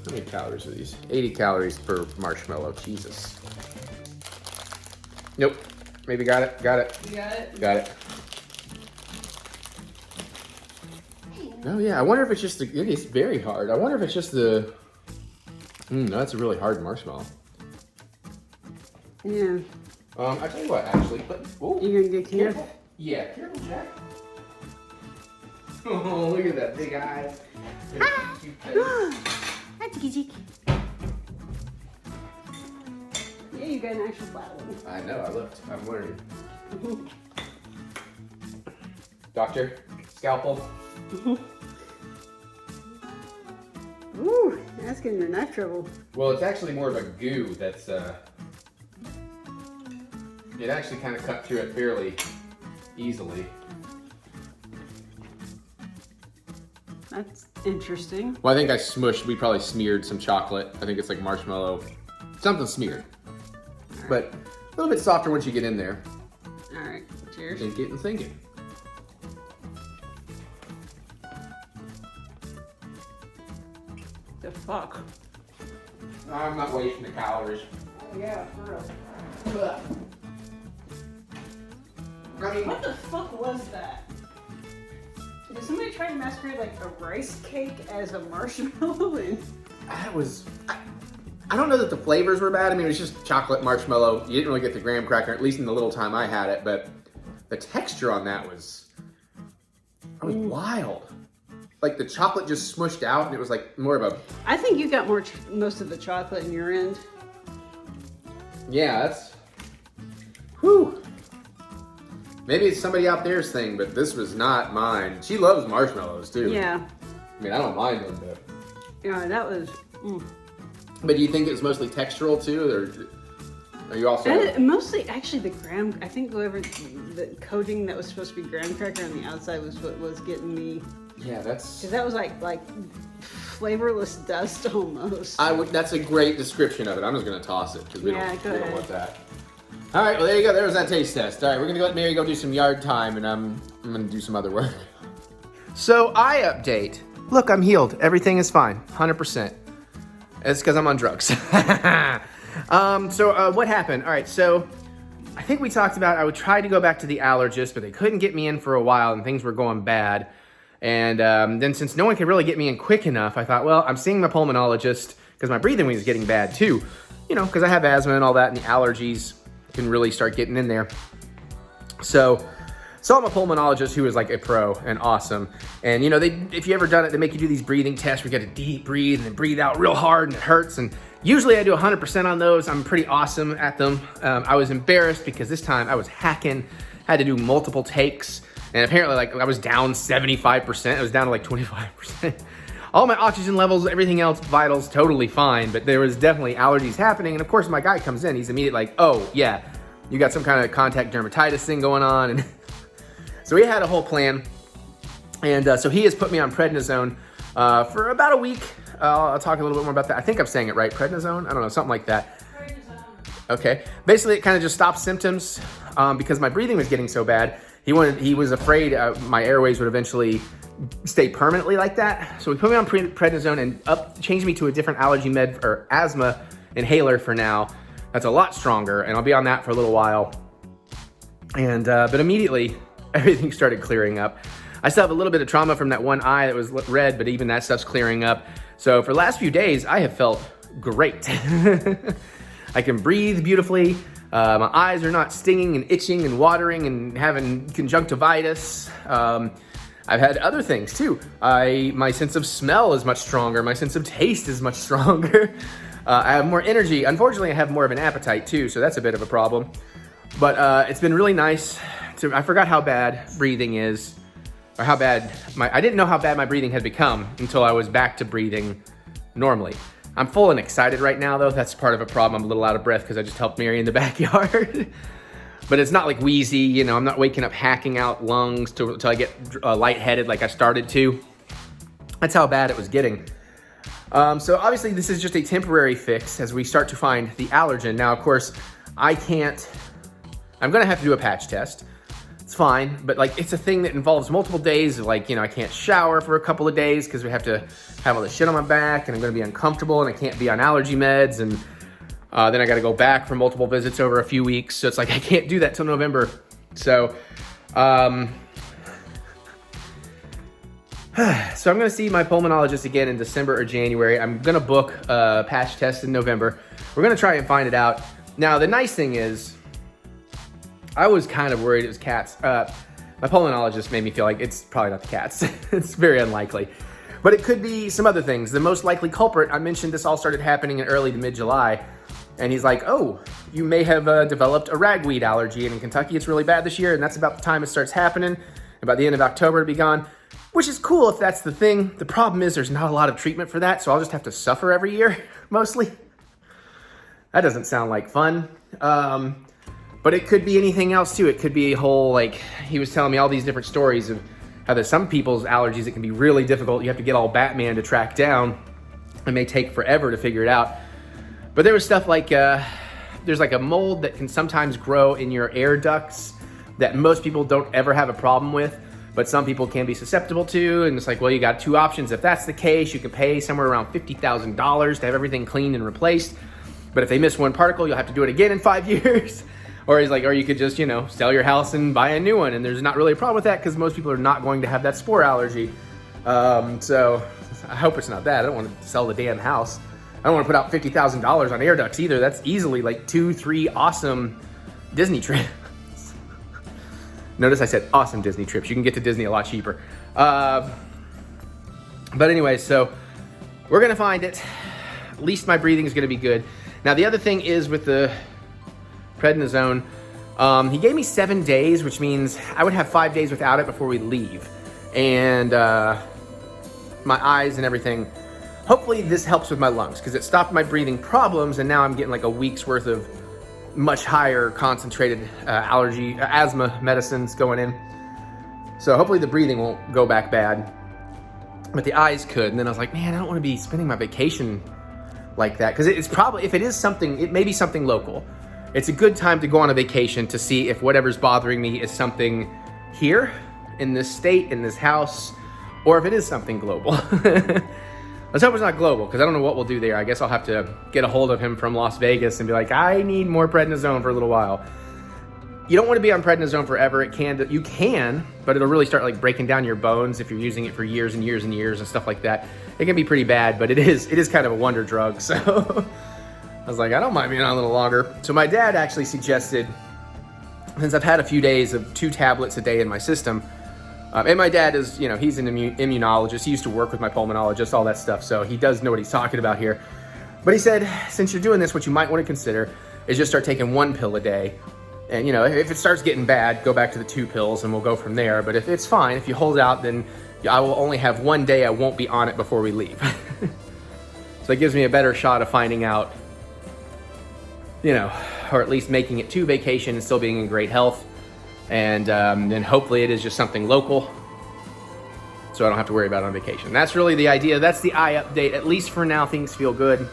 How many calories are these? 80 calories per marshmallow. Jesus. Nope. Maybe got it. Got it. You got it? Got it. Oh yeah, I wonder if it's just it is very hard. I wonder if it's just the. No, that's a really hard marshmallow. Yeah. I tell you what, actually, but You gonna get careful. Yeah, careful, Jack. Oh, look at that big eye. That's cheeky. Yeah, you got an actual flat one. I know. I looked. I'm worried. Doctor, scalpel. Ooh, that's getting your knife trouble. Well, it's actually more of a goo that's, it actually kind of cut through it fairly easily. That's interesting. Well, I think we probably smeared some chocolate. I think it's like marshmallow, something smeared. Right. But a little bit softer once you get in there. All right, cheers. Think it and thinking. The fuck? I'm not wasting the calories. Yeah, for real. Ugh. I mean, What the fuck was that? Did somebody try to masquerade like a rice cake as a marshmallow? that was. I don't know that the flavors were bad. I mean, it was just chocolate marshmallow. You didn't really get the graham cracker, at least in the little time I had it. But the texture on that was wild. Like the chocolate just smushed out, and it was like more of a. I think you got most of the chocolate in your end. Yeah, that's. Whew. Maybe it's somebody out there's thing, but this was not mine. She loves marshmallows too. Yeah. I mean, I don't mind them, but. Yeah, that was. But do you think it's mostly textural too, or are you also? Mostly, actually, the graham. I think the coating that was supposed to be graham cracker on the outside was what was getting me. Yeah, that's. Because that was like flavorless dust almost. That's a great description of it. I'm just gonna toss it because we Yeah, don't go ahead. want that. All right, well, there you go. There was that taste test. All right, we're going to let Mary go do some yard time, and I'm going to do some other work. So, eye update. Look, I'm healed. Everything is fine. 100%. It's because I'm on drugs. What happened? All right, so I think we talked about I would try to go back to the allergist, but they couldn't get me in for a while, and things were going bad. And then since no one could really get me in quick enough, I thought, well, I'm seeing my pulmonologist because my breathing was getting bad too. You know, because I have asthma and all that, and the allergies can really start getting in there. So saw my pulmonologist, who was like a pro and awesome. And you know, if you ever done it, they make you do these breathing tests where you got to deep breathe and then breathe out real hard and it hurts. And usually I do 100% on those. I'm pretty awesome at them. I was embarrassed because this time I was hacking, had to do multiple takes. And apparently like I was down 75%. I was down to like 25%. All my oxygen levels, everything else, vitals, totally fine. But there was definitely allergies happening. And of course my guy comes in, he's immediately like, oh yeah, you got some kind of contact dermatitis thing going on. And so we had a whole plan. And so he has put me on prednisone for about a week. I'll talk a little bit more about that. I think I'm saying it right, prednisone? I don't know, something like that. Okay, basically it kind of just stops symptoms because my breathing was getting so bad. He was afraid my airways would eventually stay permanently like that. So he put me on prednisone and changed me to a different allergy med or asthma inhaler for now. That's a lot stronger, and I'll be on that for a little while. And but immediately everything started clearing up. I still have a little bit of trauma from that one eye that was red, but even that stuff's clearing up. So for the last few days, I have felt great. I can breathe beautifully. My eyes are not stinging and itching and watering and having conjunctivitis. I've had other things too. My sense of smell is much stronger. My sense of taste is much stronger. I have more energy. Unfortunately, I have more of an appetite too, so that's a bit of a problem. But it's been really nice. I forgot how bad breathing is, or how bad I didn't know how bad my breathing had become until I was back to breathing normally. I'm full and excited right now though. That's part of a problem. I'm a little out of breath because I just helped Mary in the backyard. But it's not like wheezy, you know, I'm not waking up hacking out lungs till I get lightheaded like I started to. That's how bad it was getting. So obviously this is just a temporary fix as we start to find the allergen. Now, of course, I'm gonna have to do a patch test. It's fine, but like it's a thing that involves multiple days of like, you know, I can't shower for a couple of days because we have to have all this shit on my back and I'm gonna be uncomfortable and I can't be on allergy meds and then I gotta go back for multiple visits over a few weeks. So it's like, I can't do that till November. So, so I'm gonna see my pulmonologist again in December or January. I'm gonna book a patch test in November. We're gonna try and find it out. Now, the nice thing is, I was kind of worried it was cats. My pulmonologist made me feel like it's probably not the cats. It's very unlikely. But it could be some other things. The most likely culprit, I mentioned this all started happening in early to mid-July. And he's like, oh, you may have developed a ragweed allergy. And in Kentucky, it's really bad this year. And that's about the time it starts happening. About the end of October, it'll be gone. Which is cool if that's the thing. The problem is there's not a lot of treatment for that. So I'll just have to suffer every year, mostly. That doesn't sound like fun. But it could be anything else too. It could be a whole, like, he was telling me all these different stories of how there's some people's allergies, it can be really difficult. You have to get all Batman to track down. It may take forever to figure it out. But there was stuff like, there's like a mold that can sometimes grow in your air ducts that most people don't ever have a problem with, but some people can be susceptible to. And it's like, well, you got two options. If that's the case, you can pay somewhere around $50,000 to have everything cleaned and replaced. But if they miss one particle, you'll have to do it again in 5 years. Or he's like, or you could just, you know, sell your house and buy a new one. And there's not really a problem with that because most people are not going to have that spore allergy. So I hope it's not that. I don't want to sell the damn house. I don't want to put out $50,000 on air ducts either. That's easily like 2-3 awesome Disney trips. Notice I said awesome Disney trips. You can get to Disney a lot cheaper. But anyway, so we're going to find it. At least my breathing is going to be good. Now, the other thing is with the prednisone, he gave me 7 days, which means I would have 5 days without it before we leave. And my eyes and everything. Hopefully this helps with my lungs because it stopped my breathing problems, and now I'm getting like a week's worth of much higher concentrated asthma medicines going in. So hopefully the breathing won't go back bad, but the eyes could. And then I was like, man, I don't want to be spending my vacation like that, because it's probably, if it is something, it may be something local. it's a good time to go on a vacation to see if whatever's bothering me is something here in this state, in this house, or if it is something global. Let's hope it's not global, because I don't know what we'll do there. I guess I'll have to get a hold of him from Las Vegas and be like, I need more prednisone for a little while. You don't want to be on prednisone forever. You can, but it'll really start like breaking down your bones if you're using it for years and years and years and stuff like that. It can be pretty bad, but it is kind of a wonder drug. So I was like, I don't mind being on a little longer. So my dad actually suggested, since I've had a few days of 2 tablets a day in my system, and my dad is, he's an immunologist. He used to work with my pulmonologist, all that stuff. So he does know what he's talking about here. But he said, since you're doing this, what you might want to consider is just start taking 1 pill a day. And, if it starts getting bad, go back to the 2 pills and we'll go from there. But if it's fine, if you hold out, then I will only have 1 day I won't be on it before we leave. So it gives me a better shot of finding out, or at least making it to vacation and still being in great health. And then hopefully it is just something local, so I don't have to worry about it on vacation. That's really the idea. That's the eye update. At least for now, things feel good.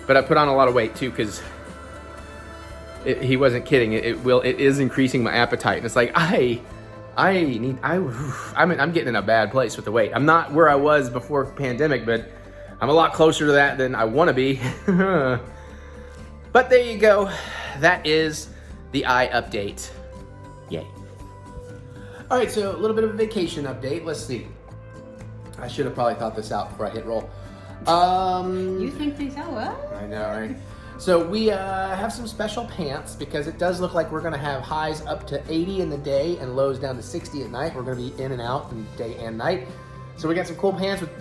But I put on a lot of weight too, because he wasn't kidding. It is increasing my appetite, and it's like I'm getting in a bad place with the weight. I'm not where I was before pandemic, but I'm a lot closer to that than I want to be. But there you go. That is the eye update. Yay. All right, so a little bit of a vacation update. Let's see. I should have probably thought this out before I hit roll. You think things out well? I know, right? So we have some special pants because it does look like we're gonna have highs up to 80 in the day and lows down to 60 at night. We're gonna be in and out in day and night. So we got some cool pants with,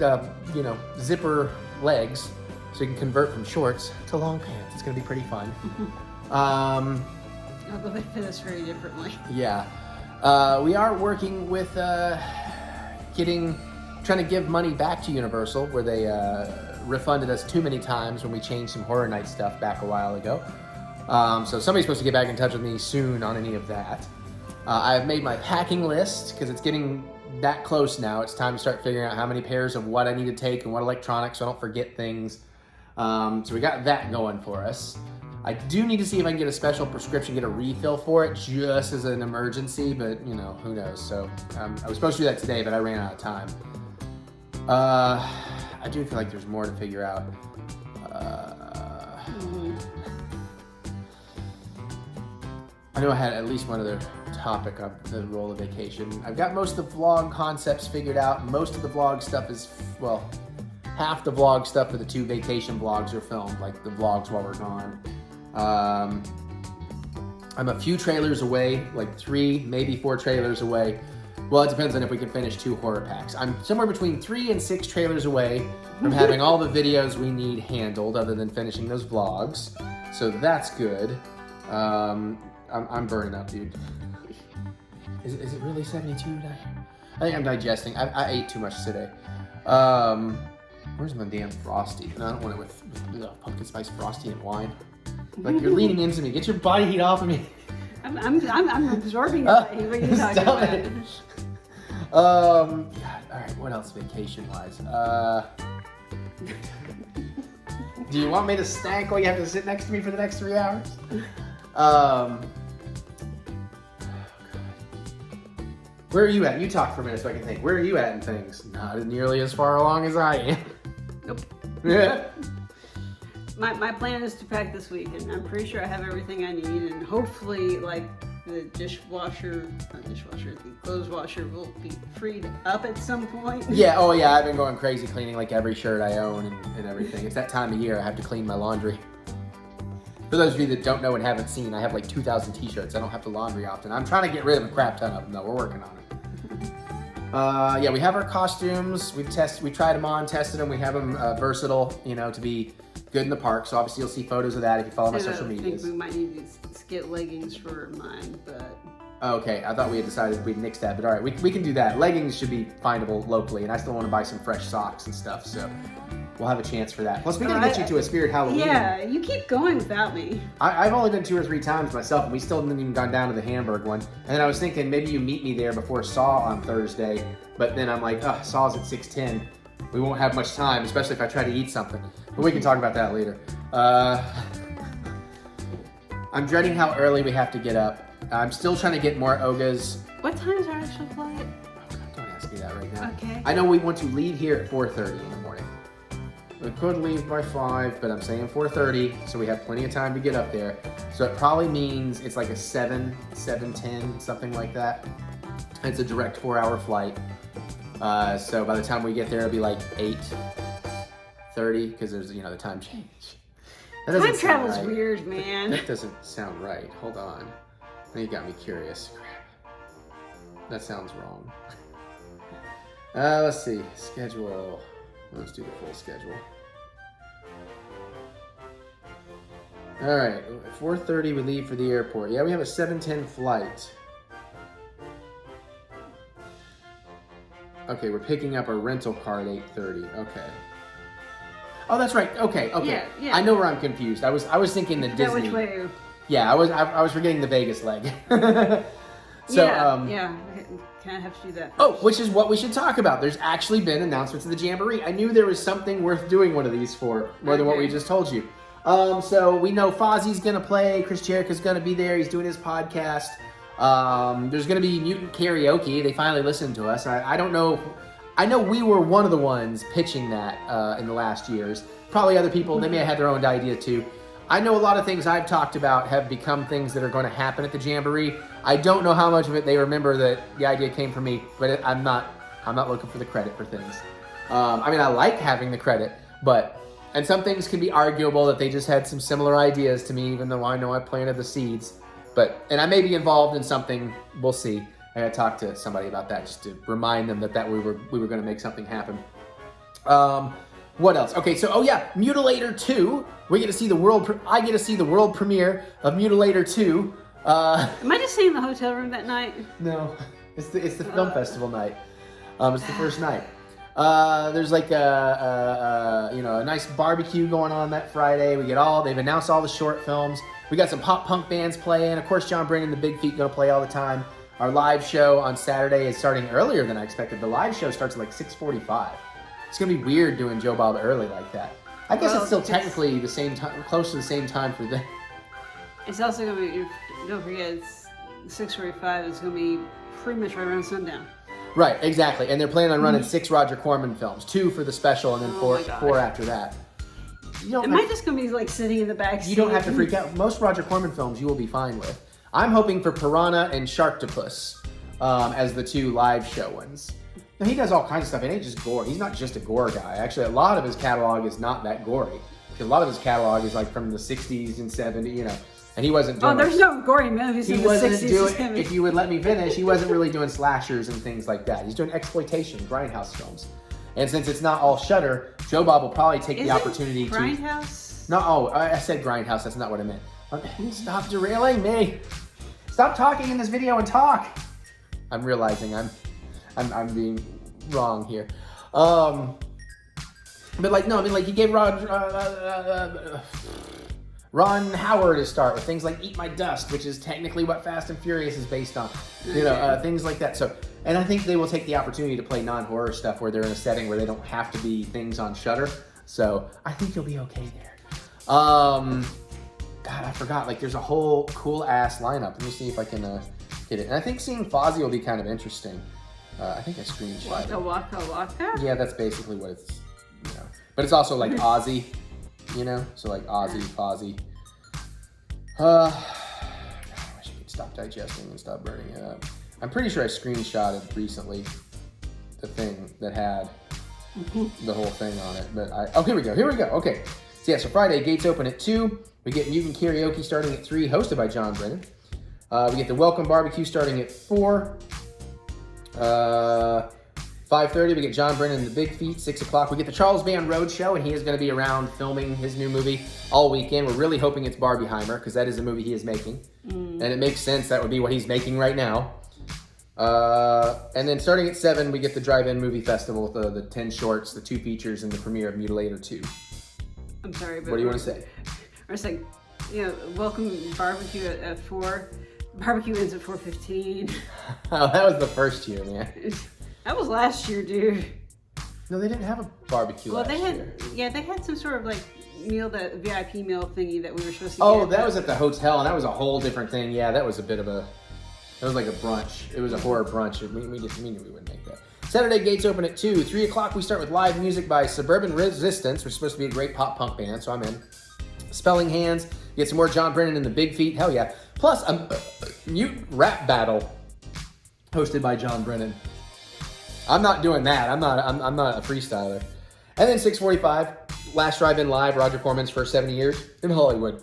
zipper legs, so you can convert from shorts to long pants. It's gonna be pretty fun. Although they fit us very differently. Yeah. We are working with trying to give money back to Universal, where they refunded us too many times when we changed some Horror Night stuff back a while ago. So somebody's supposed to get back in touch with me soon on any of that. I've made my packing list because it's getting that close now. It's time to start figuring out how many pairs of what I need to take and what electronics so I don't forget things. So we got that going for us. I do need to see if I can get a special prescription, get a refill for it just as an emergency, but who knows. So I was supposed to do that today, but I ran out of time. I do feel like there's more to figure out. I know I had at least one other topic on the roll of vacation. I've got most of the vlog concepts figured out. Most of the vlog stuff is, well, half the vlog stuff for the 2 vacation vlogs are filmed, like the vlogs while we're gone. I'm a few trailers away, like 3, maybe 4 trailers away. Well, it depends on if we can finish 2 horror packs. I'm somewhere between 3 and 6 trailers away from having all the videos we need handled other than finishing those vlogs. So that's good. I'm burning up, dude. Is it really 72 now? I think I'm digesting. I ate too much today. Where's my damn Frosty? No, I don't want it with pumpkin spice Frosty and wine. Like, you're leaning into me. Get your body heat off of me. I'm absorbing your body. What are you talking about? God, all right, what else vacation-wise? Do you want me to stank while you have to sit next to me for the next 3 hours? Where are you at? You talk for a minute so I can think. Where are you at in things? Not nearly as far along as I am. Nope. Yeah. My plan is to pack this week, and I'm pretty sure I have everything I need, and hopefully, like, the the clothes washer will be freed up at some point. Yeah, oh yeah, I've been going crazy cleaning like every shirt I own and everything. It's that time of year I have to clean my laundry. For those of you that don't know and haven't seen, I have like 2,000 t-shirts. I don't have to laundry often. I'm trying to get rid of a crap ton of them though. We're working on it. Yeah, we have our costumes. We tried them on, tested them. We have them versatile, to be good in the park. So obviously you'll see photos of that if you follow my social medias. I think we might need these skit leggings for mine, but... Okay, I thought we had decided we'd nix that, but all right, we can do that. Leggings should be findable locally, and I still want to buy some fresh socks and stuff, so we'll have a chance for that. Plus, we gotta get you to a Spirit Halloween. Yeah, you keep going without me. I've only been 2 or 3 times myself, and we still haven't even gone down to the Hamburg one. And then I was thinking maybe you meet me there before Saw on Thursday, but then I'm like, Saw's at 6:10. We won't have much time, especially if I try to eat something. But we can talk about that later. I'm dreading how early we have to get up. I'm still trying to get more Ogas. What time is our actual flight? Oh, God, don't ask me that right now. Okay. I know we want to leave here at 4:30 in the morning. We could leave by 5, but I'm saying 4:30, so we have plenty of time to get up there. So it probably means it's like a 7:10, something like that. It's a direct 4-hour flight. So by the time we get there, it'll be like 8:30, because there's, you know, the time change. Time travel's weird, man. That doesn't sound right. Hold on. Now you got me curious. Crap. That sounds wrong. Let's see. Schedule. Let's do the full schedule. All right. 4:30 we leave for the airport. Yeah, we have a 7:10 flight. Okay, we're picking up a rental car at 8:30. Okay. Oh, that's right. Okay. Yeah. I know where I'm confused. I was thinking the Disney. Which way? Yeah, I was forgetting the Vegas leg. So, yeah. Kind of have to do that first. Oh, which is what we should talk about. There's actually been announcements of the Jamboree. I knew there was something worth doing one of these for, more than what we just told you. So we know Fozzie's gonna play. Chris Jericho's gonna be there. He's doing his podcast. There's gonna be mutant karaoke. They finally listened to us. I don't know. I know we were one of the ones pitching that in the last years. Probably other people, they may have had their own idea too. I know a lot of things I've talked about have become things that are going to happen at the Jamboree. I don't know how much of it they remember that the idea came from me, but I'm not looking for the credit for things. I mean, I like having the credit, and some things can be arguable that they just had some similar ideas to me, even though I know I planted the seeds. And I may be involved in something. We'll see. I gotta talk to somebody about that just to remind them that we were going to make something happen. What else? Okay, so Mutilator 2. We get to see I get to see the world premiere of Mutilator 2. Am I just staying in the hotel room that night? No, it's the film festival night. It's the first night. There's like a nice barbecue going on that Friday. They've announced all the short films. We got some pop punk bands playing. Of course, John Brennan, the Big Feet, gonna play all the time. Our live show on Saturday is starting earlier than I expected. The live show starts at like 6:45. It's gonna be weird doing Joe Bob early like that. I guess it's still technically the same time, close to the same time for them. It's also gonna be. Don't forget, it's 6:45. It's gonna be pretty much right around sundown. Right, exactly. And they're planning on running 6 Roger Corman films, 2 for the special, and then 4 after that. Am I just gonna be like sitting in the back seat? You don't have to freak out. Most Roger Corman films you will be fine with. I'm hoping for Piranha and Sharktopus as the 2 live show ones. Now, he does all kinds of stuff. It ain't just gore. He's not just a gore guy. Actually, a lot of his catalog is not that gory. Because a lot of his catalog is like from the 60s and 70s, and he wasn't doing... Oh, there's no gory movies in the 60s and 70s. If you would let me finish, he wasn't really doing slashers and things like that. He's doing exploitation, grindhouse films. And since it's not all Shudder, Joe Bob will probably take the opportunity to... Grindhouse? No, I said grindhouse. That's not what I meant. Stop derailing me. Stop talking in this video and talk. I'm realizing I'm being wrong here. But he gave Ron Howard a start with things like Eat My Dust, which is technically what Fast and Furious is based on. Things like that. So, and I think they will take the opportunity to play non-horror stuff where they're in a setting where they don't have to be things on Shudder. So I think you'll be okay there. God, I forgot. Like, there's a whole cool-ass lineup. Let me see if I can get it. And I think seeing Fozzie will be kind of interesting. I think I screenshot it. Waka Waka? Yeah, that's basically what it's, But it's also like Ozzy, So like Ozzy, Fozzie. God, I wish I could stop digesting and stop burning it up. I'm pretty sure I screenshotted recently the thing that had the whole thing on it. But here we go. Okay. So Friday, gates open at 2. We get Mutant Karaoke starting at 3, hosted by John Brennan. We get the Welcome Barbecue starting at 4. 5:30, we get John Brennan and the Big Feet. 6 o'clock, we get the Charles Band Road Show, and he is going to be around filming his new movie all weekend. We're really hoping it's Barbieheimer, because that is a movie he is making. And it makes sense. That would be what he's making right now. And then starting at 7, we get the Drive-In Movie Festival with the 10 shorts, the 2 features, and the premiere of Mutilator 2. I'm sorry, but... What do you want to say? Or it's like, Welcome Barbecue at 4. Barbecue ends at 4:15. Oh, that was the first year, man. That was last year, dude. No, they didn't have a barbecue last year. They had some sort of like meal, that VIP meal thingy that we were supposed to Oh, get. that was at the hotel, and that was a whole different thing. Yeah, that was a bit of a, that was like a brunch. It was a horror brunch. We knew we wouldn't make that. Saturday gates open at 2. 3 o'clock we start with live music by Suburban Resistance, which is supposed to be a great pop punk band, so I'm in. Spelling Hands, get some more John Brennan and the Big Feet, hell yeah. Plus a mute rap battle hosted by John Brennan. I'm not doing that. I'm not a freestyler. And then 6:45, last drive-in live, Roger Corman's first 70 years in Hollywood.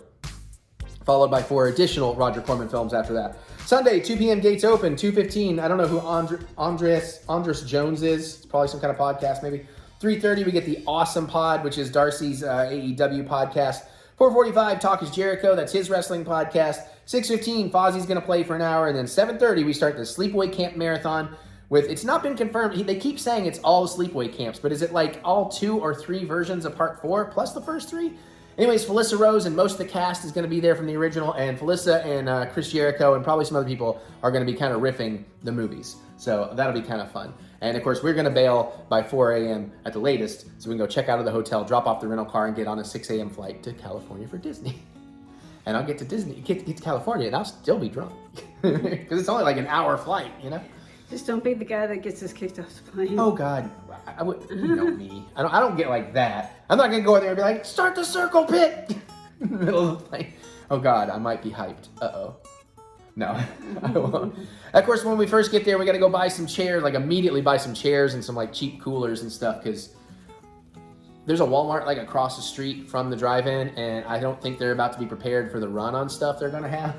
Followed by 4 additional Roger Corman films after that. Sunday, 2 p.m. gates open, 2:15. I don't know who Andres Jones is. It's probably some kind of podcast, maybe. 3:30, we get the Awesome Pod, which is Darcy's AEW podcast. 4:45, Talk is Jericho. That's his wrestling podcast. 6:15, Fozzie's going to play for an hour. And then 7:30, we start the Sleepaway Camp Marathon with, it's not been confirmed. They keep saying it's all sleepaway camps, but is it like all 2 or 3 versions of part 4 plus the first 3? Anyways, Felissa Rose and most of the cast is going to be there from the original, and Felissa and Chris Jericho and probably some other people are going to be kind of riffing the movies. So that'll be kind of fun. And of course, we're going to bail by 4 a.m. at the latest, so we can go check out of the hotel, drop off the rental car, and get on a 6 a.m. flight to California for Disney. And I'll get to California, and I'll still be drunk. Because it's only like an hour flight, you know? Just don't be the guy that gets us kicked off the plane. Oh God, I would, you know me. I don't get like that. I'm not gonna go in there and be like, start the circle pit in the middle of the plane. Oh God, I might be hyped. Uh-oh. No, I won't. Of course, when we first get there, we gotta go buy some chairs, like immediately buy some chairs and some like cheap coolers and stuff, because there's a Walmart like across the street from the drive-in, and I don't think they're about to be prepared for the run on stuff they're gonna have.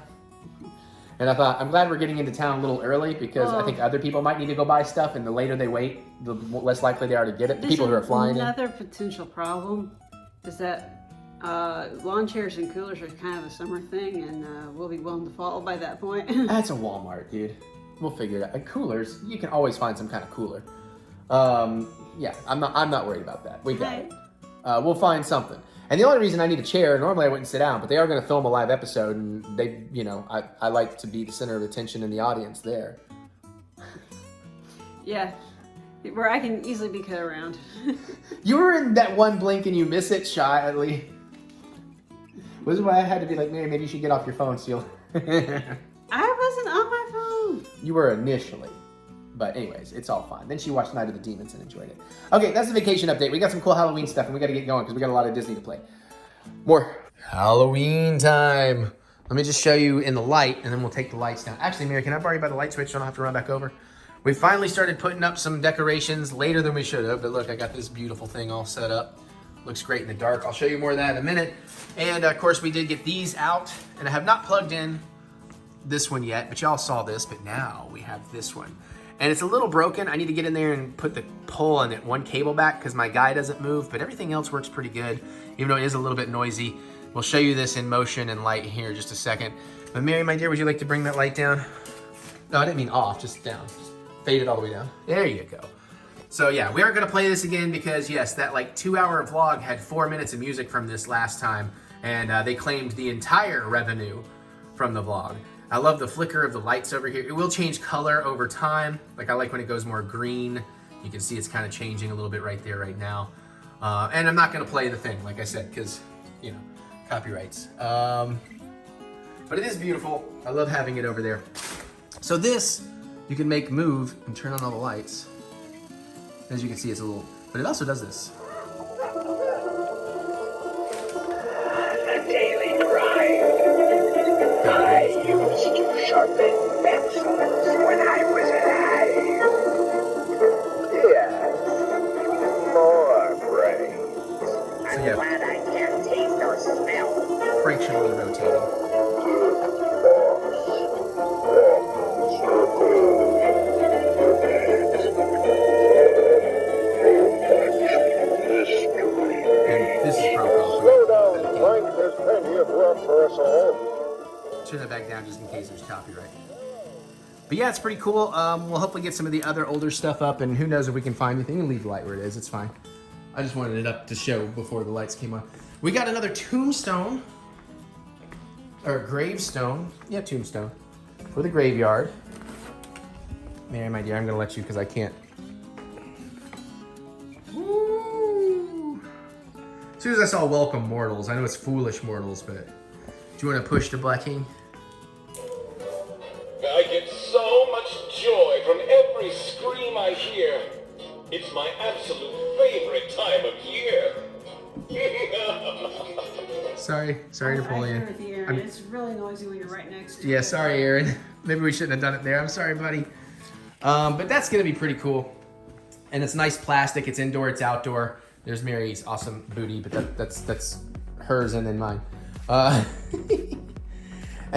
And I thought, I'm glad we're getting into town a little early, because I think other people might need to go buy stuff, and the later they wait, the less likely they are to get it. The people who are flying Another potential problem is that lawn chairs and coolers are kind of a summer thing, and we'll be willing to fall by that point. That's a Walmart, dude. We'll figure it out. And coolers, you can always find some kind of cooler. Yeah, I'm not worried about that. We got it. We'll find something. And the only reason I need a chair, normally I wouldn't sit down, but they are going to film a live episode, and they, you know, I like to be the center of attention in the audience there. Yeah, where I can easily be cut around. You were in that one blink and you miss it shyly. This is why I had to be like, Mary, maybe you should get off your phone, Seal. I wasn't on my phone. You were initially. But anyways, it's all fine. Then she watched Night of the Demons and enjoyed it. Okay, that's the vacation update. We got some cool Halloween stuff, and we got to get going because we got a lot of Disney to play. More Halloween time. Let me just show you in the light, and then we'll take the lights down. Actually, Mary, can I borrow you by the light switch so I don't have to run back over? We finally started putting up some decorations later than we should have, but look, I got this beautiful thing all set up. Looks great in the dark. I'll show you more of that in a minute. And of course, we did get these out, and I have not plugged in this one yet, but y'all saw this, but now we have this one. And it's a little broken. I need to get in there and put the pole on it, one cable back, because my guy doesn't move, but everything else works pretty good, even though it is a little bit noisy. We'll show you this in motion and light here in just a second. But Mary, my dear, would you like to bring that light down? No, I didn't mean off, just down. Just fade it all the way down. There you go. So yeah, we aren't gonna play this again because yes, that like 2-hour vlog had 4 minutes of music from this last time, and they claimed the entire revenue from the vlog. I love the flicker of the lights over here. It will change color over time. Like I like when it goes more green. You can see it's kind of changing a little bit right there right now. And I'm not gonna play the thing, like I said, because, you know, copyrights. But it is beautiful. I love having it over there. So this, you can make move and turn on all the lights. As you can see, it's a little, but it also does this. A daily grind. I used to sharpen pencils when I was alive. Yes, more brains. I'm glad I can't taste or smell. Frank should be rotating. Turn it back down just in case there's copyright. But yeah, it's pretty cool. We'll hopefully get some of the other older stuff up, and who knows if we can find anything. You can leave the light where it is, it's fine. I just wanted it up to show before the lights came on. We got another tombstone, or gravestone. Yeah, tombstone for the graveyard. Mary, my dear, I'm gonna let you because I can't. Woo! As soon as I saw welcome mortals, I know it's foolish mortals, but do you want to push the Black King? I get so much joy from every scream I hear. It's my absolute favorite time of year. Sorry, Napoleon. With you, Aaron. It's really noisy when you're right next to it. Yeah, sorry, Aaron. Maybe we shouldn't have done it there. I'm sorry, buddy. But that's gonna be pretty cool. And it's nice plastic. It's indoor. It's outdoor. There's Mary's awesome booty, but that's hers and then mine. And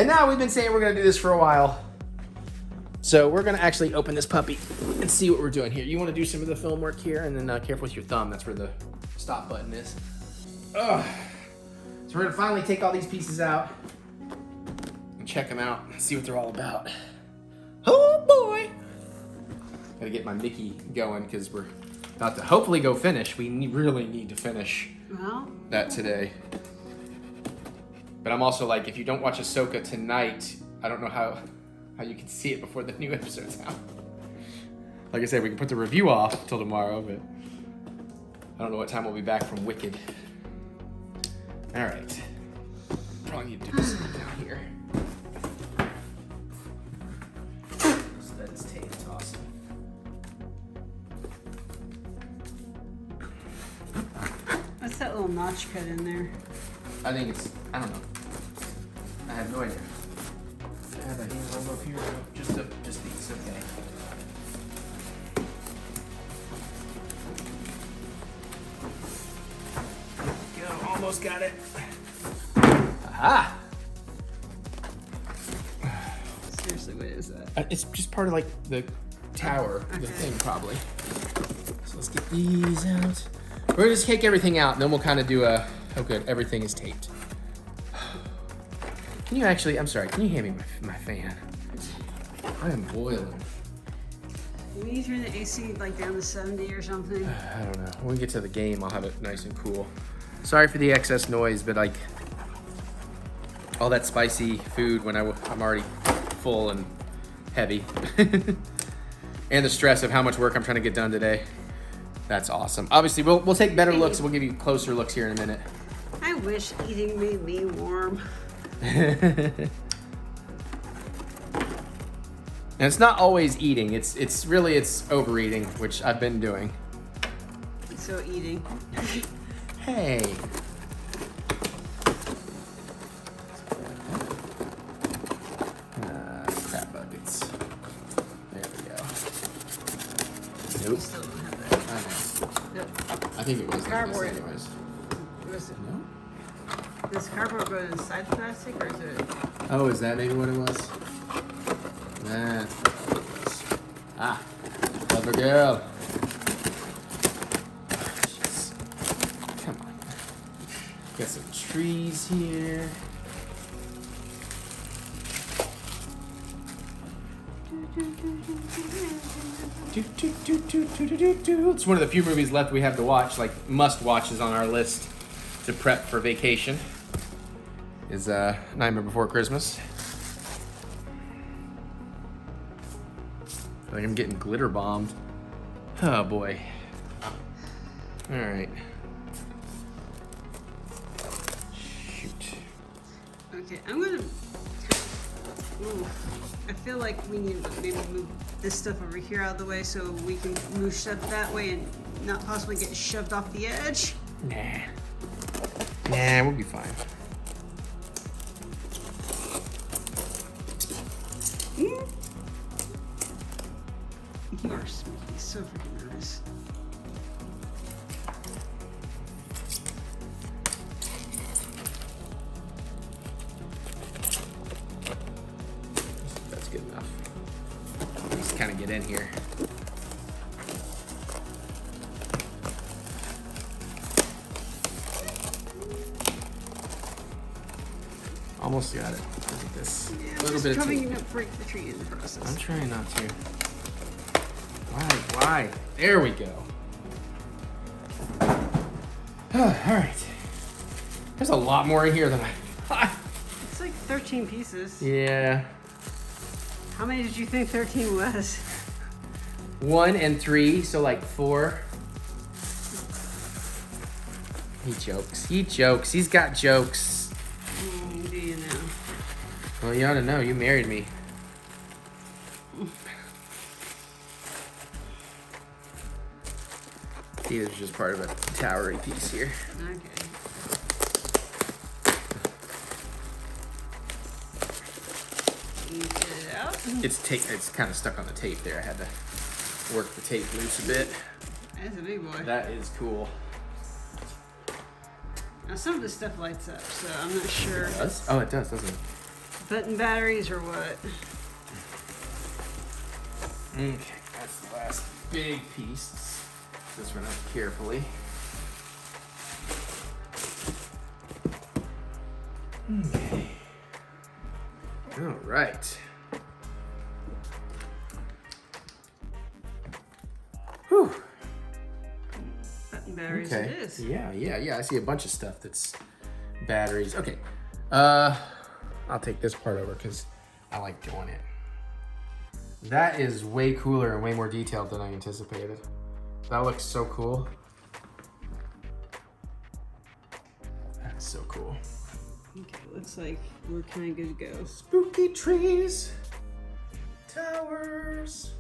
now we've been saying we're gonna do this for a while. So we're gonna actually open this puppy and see what we're doing here. You wanna do some of the film work here, and then careful with your thumb. That's where the stop button is. Ugh. So we're gonna finally take all these pieces out and check them out and see what they're all about. Oh boy! Gotta get my Mickey going because we're about to hopefully go finish. We really need to finish that today. But I'm also like, if you don't watch Ahsoka tonight, I don't know how you can see it before the new episode's out. Like I said, we can put the review off till tomorrow, but I don't know what time we'll be back from Wicked. All right. Probably need to do something down here. So that is tape. It's awesome. What's that little notch cut in there? I think it's, I don't know. I have no idea. I have a handle up here, just these, okay. Go, almost got it. Aha! Seriously, what is that? It's just part of like the tower, the thing probably. So let's get these out. We're gonna just take everything out and then we'll kind of do a, oh good, everything is taped. Can you actually, I'm sorry, can you hand me my fan? I am boiling. Can you turn the AC like down to 70 or something? I don't know. When we get to the game, I'll have it nice and cool. Sorry for the excess noise, but like all that spicy food when I'm already full and heavy. And the stress of how much work I'm trying to get done today. That's awesome. Obviously, we'll take better looks. We'll give you closer looks here in a minute. I wish eating made me warm. And it's not always eating. It's really overeating, which I've been doing. So eating. Hey. Crap buckets. There we go. Nope. Still don't have that. Nope. I think it was Cardboard. anyways. Was it, No? does cardboard go inside the plastic or is it? Oh, is that maybe what it was? That's what it was. Ah, clever girl. Jeez. Come on. Got some trees here. It's one of the few movies left we have to watch, like must watches on our list to prep for vacation. Is Nightmare Before Christmas. I think I'm getting glitter bombed. Oh boy. All right. Shoot. Okay, I'm gonna. Ooh, I feel like we need to maybe move this stuff over here out of the way so we can move stuff that way and not possibly get shoved off the edge. Nah. Nah, we'll be fine. You are so freaking nervous. That's good enough. Just kind of get in here. Almost got it. Look at this. Yeah, A little just bit of trying tape. to not break the tree in the process. I'm trying not to. Why? There we go. All right. There's a lot more in here than I thought. It's like 13 pieces. Yeah. How many did you think 13 was? 1 and 3, so like 4. He jokes. He jokes. He's got jokes. Do you know? Well, you ought to know. You married me. See, this is just part of a towery piece here. Okay. Ease it out. It's tape. It's kind of stuck on the tape there. I had to work the tape loose a bit. That's a big boy. That is cool. Now some of this stuff lights up, so I'm not sure. It does? Oh, it does, doesn't it? Button batteries or what? Okay, that's the last big piece. This one up carefully. Okay. All right. Whew. Button batteries Okay. it is. Yeah. I see a bunch of stuff that's batteries. Okay. I'll take this part over because I like doing it. That is way cooler and way more detailed than I anticipated. That looks so cool. That's so cool. Okay, looks like we're kind of good to go. Spooky trees, towers.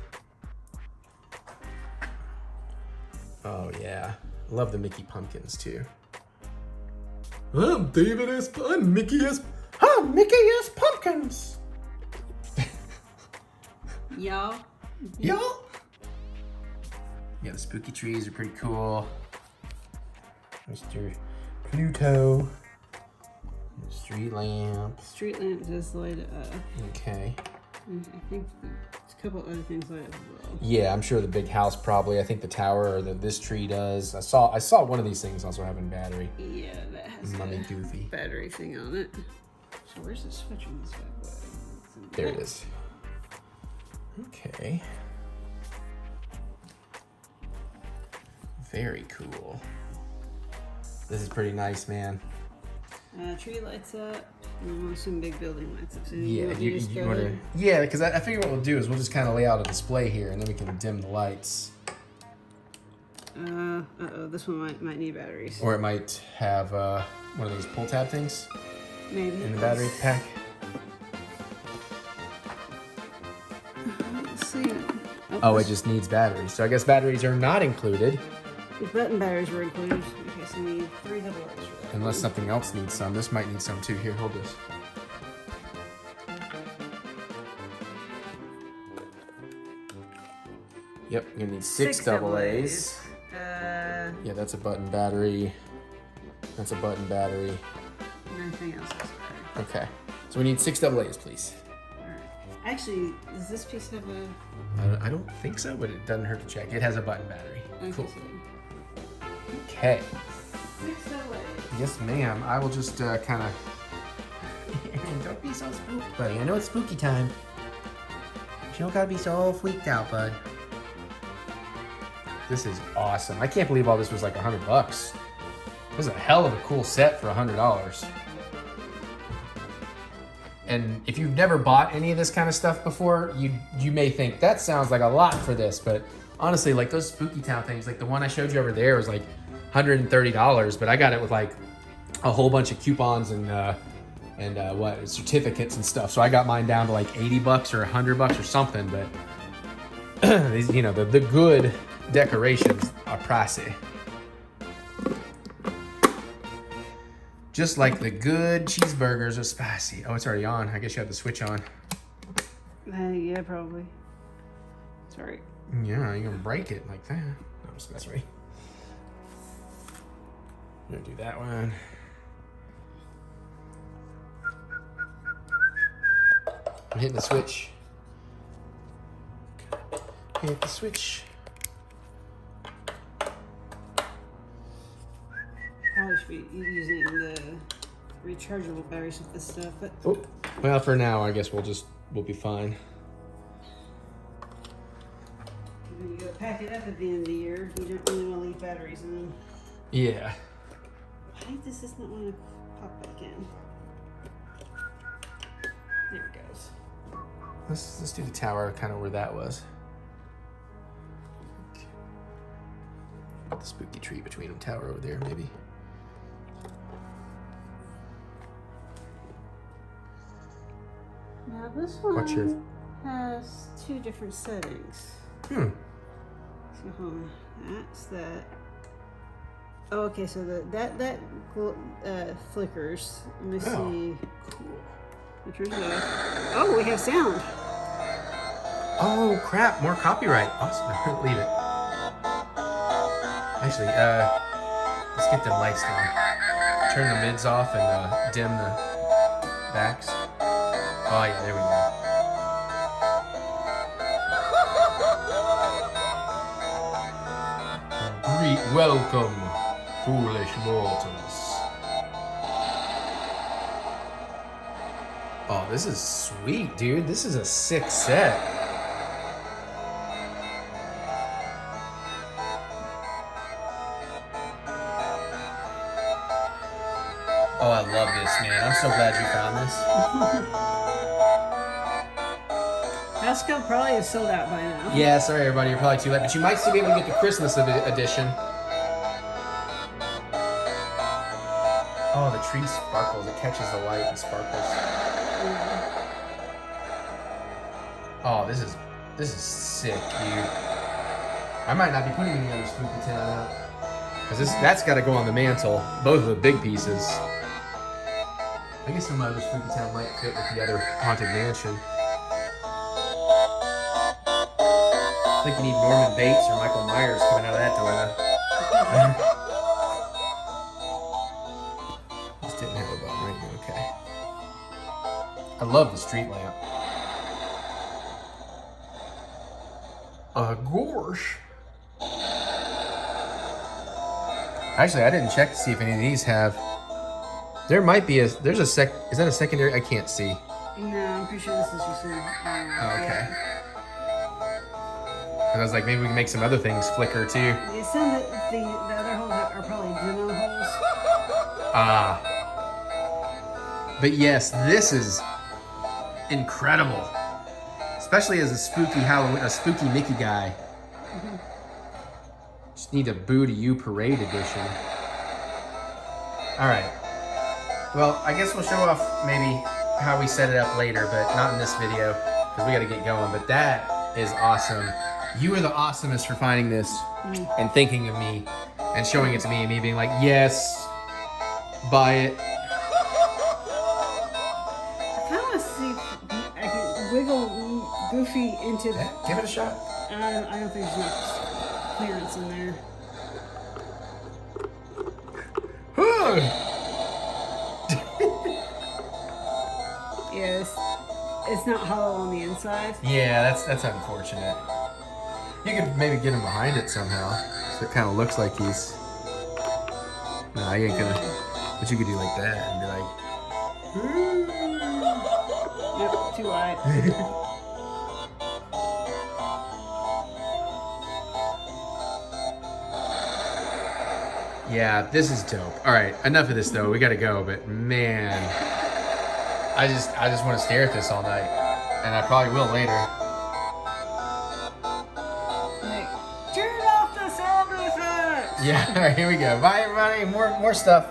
Oh yeah, love the Mickey pumpkins too. I'm David S. I'm Mickey S. I'm Mickey S. Pumpkins. Y'all? Y'all? Yeah, the spooky trees are pretty cool. Mr. Pluto. Street lamp. Street lamp does light it up. Okay. And I think there's a couple other things light up as well. Yeah, I'm sure the big house probably. I think the tower or this tree does. I saw one of these things also having battery. Yeah, that has Mummy a Goofy. battery thing on it. So where's the switch on this bad boy? There it is. Okay. Very cool. This is pretty nice, man. Tree lights up, and I'm assuming big building lights up. So Yeah, you just you go want to. ahead? Yeah, because I figure what we'll do is we'll just kind of lay out a display here, and then we can dim the lights. Uh-oh, this one might need batteries. Or it might have one of those pull tab things Maybe. in the battery pack. Let's see. Oh, it just needs batteries. So I guess batteries are not included, The button batteries were included. Okay, so we need 3 double A's for that. unless something else needs some. This might need some too. Here, hold this. Yep, you're gonna need 6 double A's. Yeah, that's a button battery. That's a button battery. Nothing else is battery. Okay, so we need 6 double A's, please. Alright. Actually, does this piece have a... I don't think so, but it doesn't hurt to check. It has a button battery. Okay, Cool. so Okay. 6 double A's. Yes, ma'am. I will just kind of... Don't be so spooky, buddy. I know it's spooky time. You don't gotta be so freaked out, bud. This is awesome. I can't believe all this was like $100. This is a hell of a cool set for $100. And if you've never bought any of this kind of stuff before, you may think that sounds like a lot for this, but honestly, like those Spooky Town things, like the one I showed you over there was like $130, but I got it with like a whole bunch of coupons and what certificates and stuff. So I got mine down to like $80 or $100 or something. But these, you know, the good decorations are pricey. Just like the good cheeseburgers are spicy. Oh, it's already on. I guess you have the switch on. Yeah, probably. Sorry. Yeah, you're gonna break it like that. No, I'm just messing with you. I'm gonna do that one. I'm hitting the switch. Hit the switch. Probably should be using the rechargeable batteries with this stuff, but Oh, well, for now, I guess we'll be fine. when you go pack it up at the end of the year, you don't really want to leave batteries in them. Yeah. Why does this not want to pop back in? There it goes. Let's do the tower kind of where that was. The spooky tree between them, tower over there, maybe. Now this one What's your... has 2 different settings. Hmm. So hold on. That's that. Oh, okay, so that flickers. Let me see. Cool. Which one's that? Oh, we have sound. Oh crap! More copyright. Awesome. Leave it. Actually, let's get them lights down. Turn the mids off and dim the backs. Oh yeah, there we go. Greet, welcome, foolish mortals. Oh, this is sweet, dude. This is a sick set. Oh, I love this, man. I'm so glad you found this. Hasco probably is sold out by now. Yeah, sorry everybody, you're probably too late, but you might still be able to get the Christmas edition. Oh, the tree sparkles. It catches the light and sparkles. Oh, this is sick, dude. I might not be putting any other Spooky Town out. Because that's got to go on the mantle. Both of the big pieces. I guess some other Spooky Town might fit with the other Haunted Mansion. I think you need Norman Bates or Michael Myers coming out of that door, though. Just didn't have a button right here, okay. I love the street lamp. Gosh. Actually, I didn't check to see if any of these have. There might be is that a secondary? I can't see. No, I'm pretty sure this is just Okay. And I was like, maybe we can make some other things flicker too. Yeah, some of the other holes are probably demo holes. Ah. But yes, this is incredible. Especially as a spooky Halloween, a spooky Mickey guy. Just need a Boo to You Parade edition. All right. Well, I guess we'll show off maybe how we set it up later, but not in this video because we got to get going. But that is awesome. You are the awesomest for finding this and thinking of me and showing it to me and me being like, yes, buy it. I kind of want to see if I can wiggle Goofy into the... Give it a shot. I don't think there's enough clearance in there. Yes, it's not hollow on the inside. Yeah, that's unfortunate. You could maybe get him behind it somehow, so it kind of looks like he's. No, you ain't gonna. But you could do like that and be like. Yep, too wide. Yeah, this is dope. All right, enough of this though. We gotta go. But man, I just want to stare at this all night, and I probably will later. Turn off the sound effects! Yeah, all right, here we go. Bye, everybody. More stuff.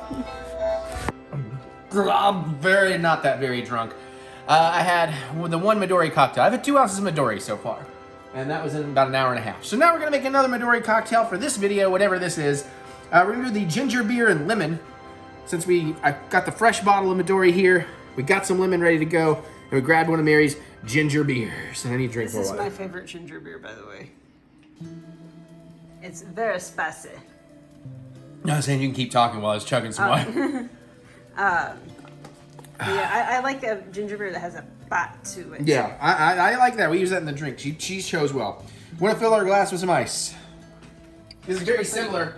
I'm not that very drunk. I had the one Midori cocktail. I've had 2 ounces of Midori so far, and that was in about an hour and a half. So now we're gonna make another Midori cocktail for this video, whatever this is. We're gonna do the ginger beer and lemon. Since I got the fresh bottle of Midori here, we got some lemon ready to go, and we grabbed one of Mary's ginger beers. And I need to drink more This is water. my favorite ginger beer, by the way. It's very spicy. No, I was saying you can keep talking while I was chugging some water. Yeah, I like a ginger beer that has a bite to it. Yeah, I like that. We use that in the drink. She chose well. Want to fill our glass with some ice. This is very similar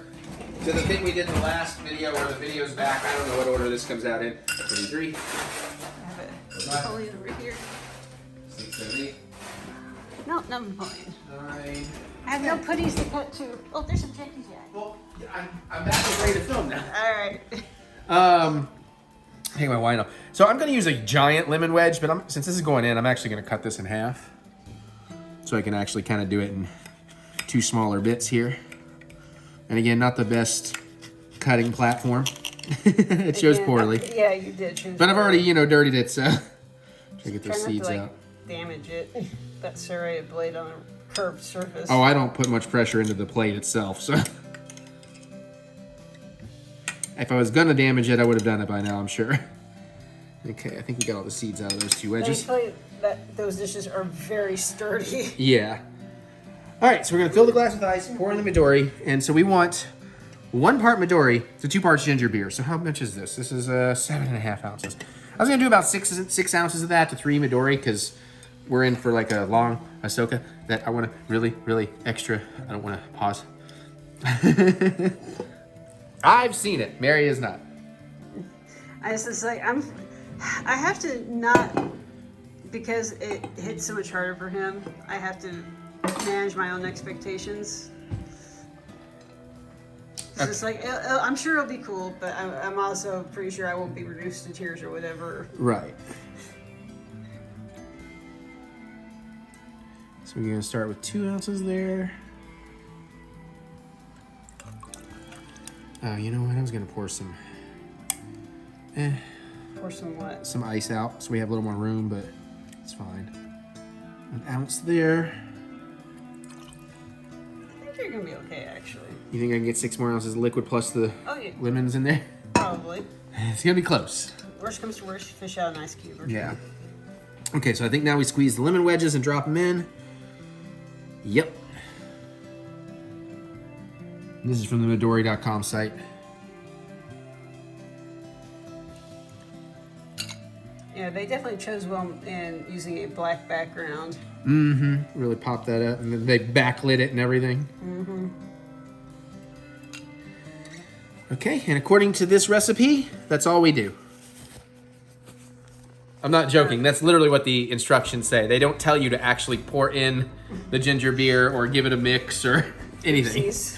to the thing we did in the last video, or the video's back. I don't know what order this comes out in. 33. I have it Napoleon over here. 6, 7, 8. No, not Napoleon. 9. I have no putties to cut to. Oh, there's some changes yet. Well, I'm back and ready to film now. All right. Take my wine off. So I'm going to use a giant lemon wedge, but since this is going in, I'm actually going to cut this in half. So I can actually kind of do it in 2 smaller bits here. And again, not the best cutting platform. It shows poorly. Yeah, you did. But I've already, dirtied it, so just to get Try those not seeds to, like, out. damage it. That serrated blade on a curved surface. Oh, I don't put much pressure into the plate itself, so. If I was gonna damage it, I would have done it by now, I'm sure. Okay, I think we got all the seeds out of those 2 wedges. Thankfully, those dishes are very sturdy. Yeah. All right, so we're gonna fill the glass with ice, pour in the Midori, and so we want 1 part Midori to 2 parts ginger beer. So how much is this? This is 7.5 ounces. I was gonna do about 6 ounces of that to 3 Midori because we're in for like a long Ahsoka that I want to really extra. I don't want to pause. I've seen it. Mary is not. I just like I have to not, because it hits so much harder for him. I have to manage my own expectations. It's just like I'm sure it'll be cool, but I'm also pretty sure I won't be reduced to tears or whatever. Right. So we're gonna start with 2 ounces there. Oh, you know what? I was gonna pour some. Pour some what? Some ice out so we have a little more room, but it's fine. 1 ounce there. I think you're gonna be okay, actually. You think I can get 6 more ounces of liquid plus the lemons in there? Probably. It's gonna be close. Worst comes to worst, fish out an ice cube. Or Yeah. Okay, so I think now we squeeze the lemon wedges and drop them in. Yep. This is from the Midori.com site. Yeah, they definitely chose well in using a black background. Mm-hmm. Really pop that up, and then they backlit it and everything. Mm-hmm. Okay, and according to this recipe, that's all we do. I'm not joking. That's literally what the instructions say. They don't tell you to actually pour in the ginger beer or give it a mix or anything. Oopsies.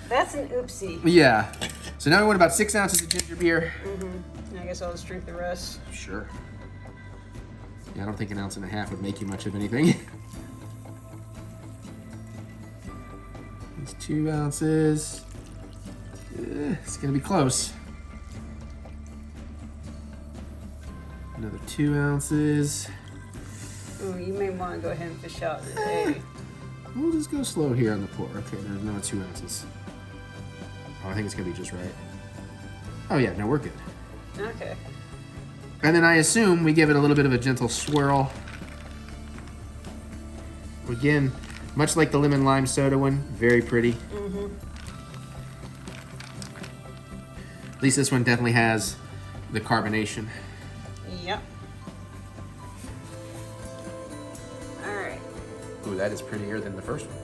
That's an oopsie. Yeah. So now we want about 6 ounces of ginger beer. Mm-hmm. I guess I'll just drink the rest. Sure. Yeah, I don't think 1.5 ounces would make you much of anything. It's 2 ounces. It's gonna be close. Another 2 ounces. Ooh, you may want to go ahead and fish out today. We'll just go slow here on the pour. Okay, there's another 2 ounces. Oh, I think it's gonna be just right. Oh yeah, no, we're good. Okay. And then I assume we give it a little bit of a gentle swirl. Again, much like the lemon lime soda one, very pretty. Mm-hmm. At least this one definitely has the carbonation. Yep. All right. Ooh, that is prettier than the first one.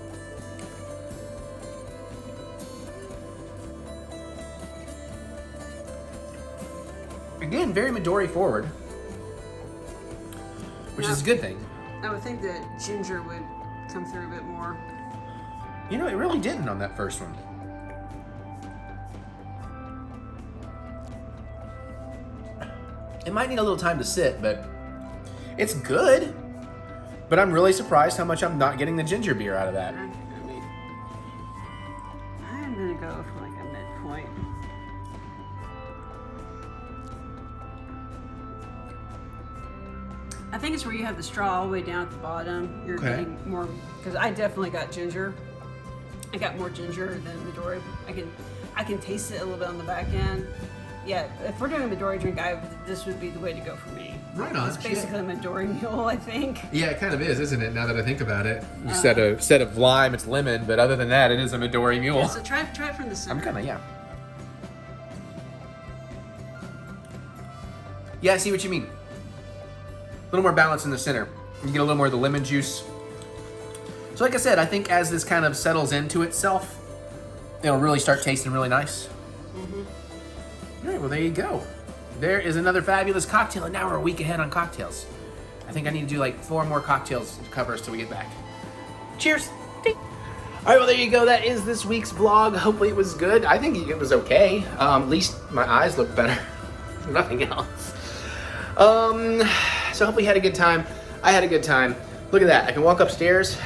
Again, very Midori forward, which is a good thing. I would think that ginger would come through a bit more. You know, it really didn't on that first one. It might need a little time to sit, but it's good. But I'm really surprised how much I'm not getting the ginger beer out of that. I'm gonna go for like a midpoint. I think it's where you have the straw all the way down at the bottom. You're Okay. getting more, because I definitely got ginger. I got more ginger than Midori. I can taste it a little bit on the back end. Yeah, if we're doing a Midori drink, this would be the way to go for me. Right on. It's basically a Midori mule, I think. Yeah, it kind of is, isn't it? Now that I think about it, instead of lime, it's lemon. But other than that, it is a Midori mule. Yeah, so try it from the center. I'm kind of, yeah. Yeah, I see what you mean. A little more balance in the center. You get a little more of the lemon juice. So like I said, I think as this kind of settles into itself, it'll really start tasting really nice. Mm-hmm. All right, well, there you go. There is another fabulous cocktail, and now we're a week ahead on cocktails. I think I need to do like 4 more cocktails covers till we get back. Cheers. Ding. All right, well, there you go. That is this week's vlog. Hopefully it was good. I think it was okay. At least my eyes look better. Nothing else. So hopefully you had a good time. I had a good time. Look at that. I can walk upstairs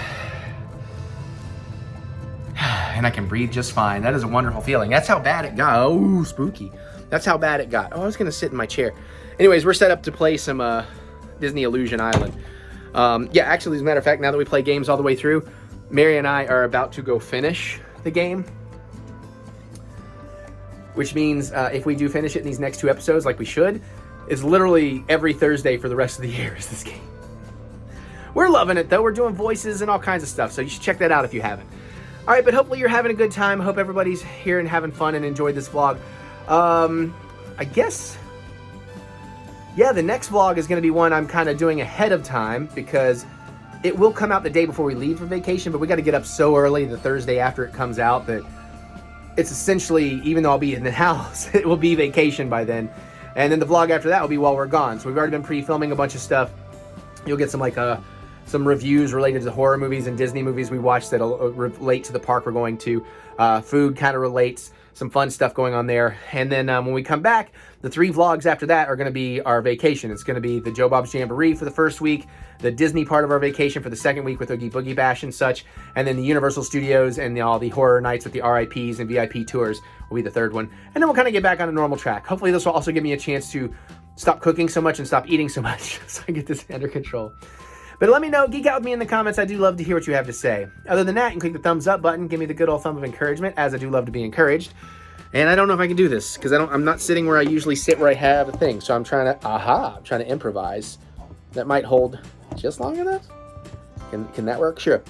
and I can breathe just fine. That is a wonderful feeling. That's how bad it got. Oh, spooky. That's how bad it got. Oh, I was gonna sit in my chair. Anyways, we're set up to play some Disney Illusion Island. Yeah, actually, as a matter of fact, now that we play games all the way through, Mary and I are about to go finish the game. Which means if we do finish it in these next 2 episodes, like we should, it's literally every Thursday for the rest of the year is this game. We're loving it, though. We're doing voices and all kinds of stuff, so you should check that out if you haven't. All right, but hopefully you're having a good time. I hope everybody's here and having fun and enjoyed this vlog. I guess, yeah, the next vlog is going to be one I'm kind of doing ahead of time because it will come out the day before we leave for vacation, but we got to get up so early the Thursday after it comes out that it's essentially, even though I'll be in the house, it will be vacation by then. And then the vlog after that will be while we're gone. So we've already been pre-filming a bunch of stuff. You'll get some some reviews related to horror movies and Disney movies we watched that'll relate to the park we're going to. Food kind of relates, some fun stuff going on there. And then when we come back, the 3 vlogs after that are going to be our vacation. It's going to be the Joe Bob's Jamboree for the first week, the Disney part of our vacation for the second week with Oogie Boogie Bash and such, and then the Universal Studios and all the horror nights with the RIPs and VIP tours will be the third one. And then we'll kind of get back on a normal track. Hopefully this will also give me a chance to stop cooking so much and stop eating so much so I get this under control. But let me know, geek out with me in the comments. I do love to hear what you have to say. Other than that, you can click the thumbs up button, give me the good old thumb of encouragement, as I do love to be encouraged. And I don't know if I can do this, because I'm not sitting where I usually sit where I have a thing. So I'm trying to improvise. That might hold just long enough. Can that work? Sure.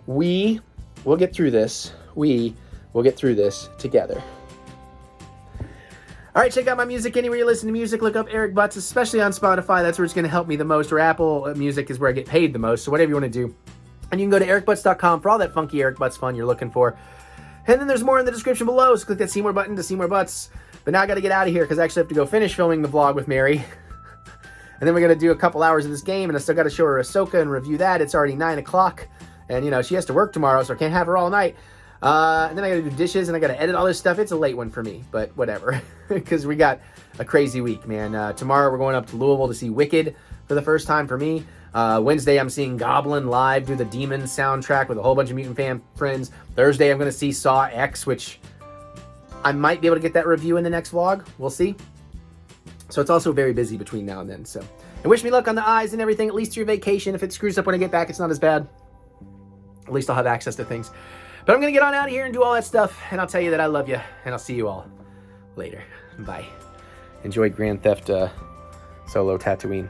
We will get through this. We will get through this together. All right, check out my music anywhere you listen to music. Look up TheEricButts, especially on Spotify. That's where it's going to help me the most. Or Apple Music is where I get paid the most. So whatever you want to do. And you can go to TheEricButts.com for all that funky EricButts fun you're looking for. And then there's more in the description below. So click that see more button to see more butts. But now I got to get out of here because I actually have to go finish filming the vlog with Mary. And then we're going to do a couple hours of this game. And I still got to show her Ahsoka and review that. It's already 9 o'clock. And, you know, she has to work tomorrow, so I can't have her all night. And then I gotta do dishes and I gotta edit all this stuff. It's a late one for me, but whatever. Because we got a crazy week, man. Tomorrow we're going up to Louisville to see Wicked for the first time for me. Wednesday I'm seeing Goblin live do the Demon soundtrack with a whole bunch of Mutant fan friends. Thursday I'm gonna see Saw X, which I might be able to get that review in the next vlog. We'll see. So it's also very busy between now and then. So, and wish me luck on the eyes and everything, at least through vacation. If it screws up when I get back, it's not as bad. At least I'll have access to things. But I'm going to get on out of here and do all that stuff. And I'll tell you that I love you. And I'll see you all later. Bye. Enjoy Grand Theft Solo Tatooine.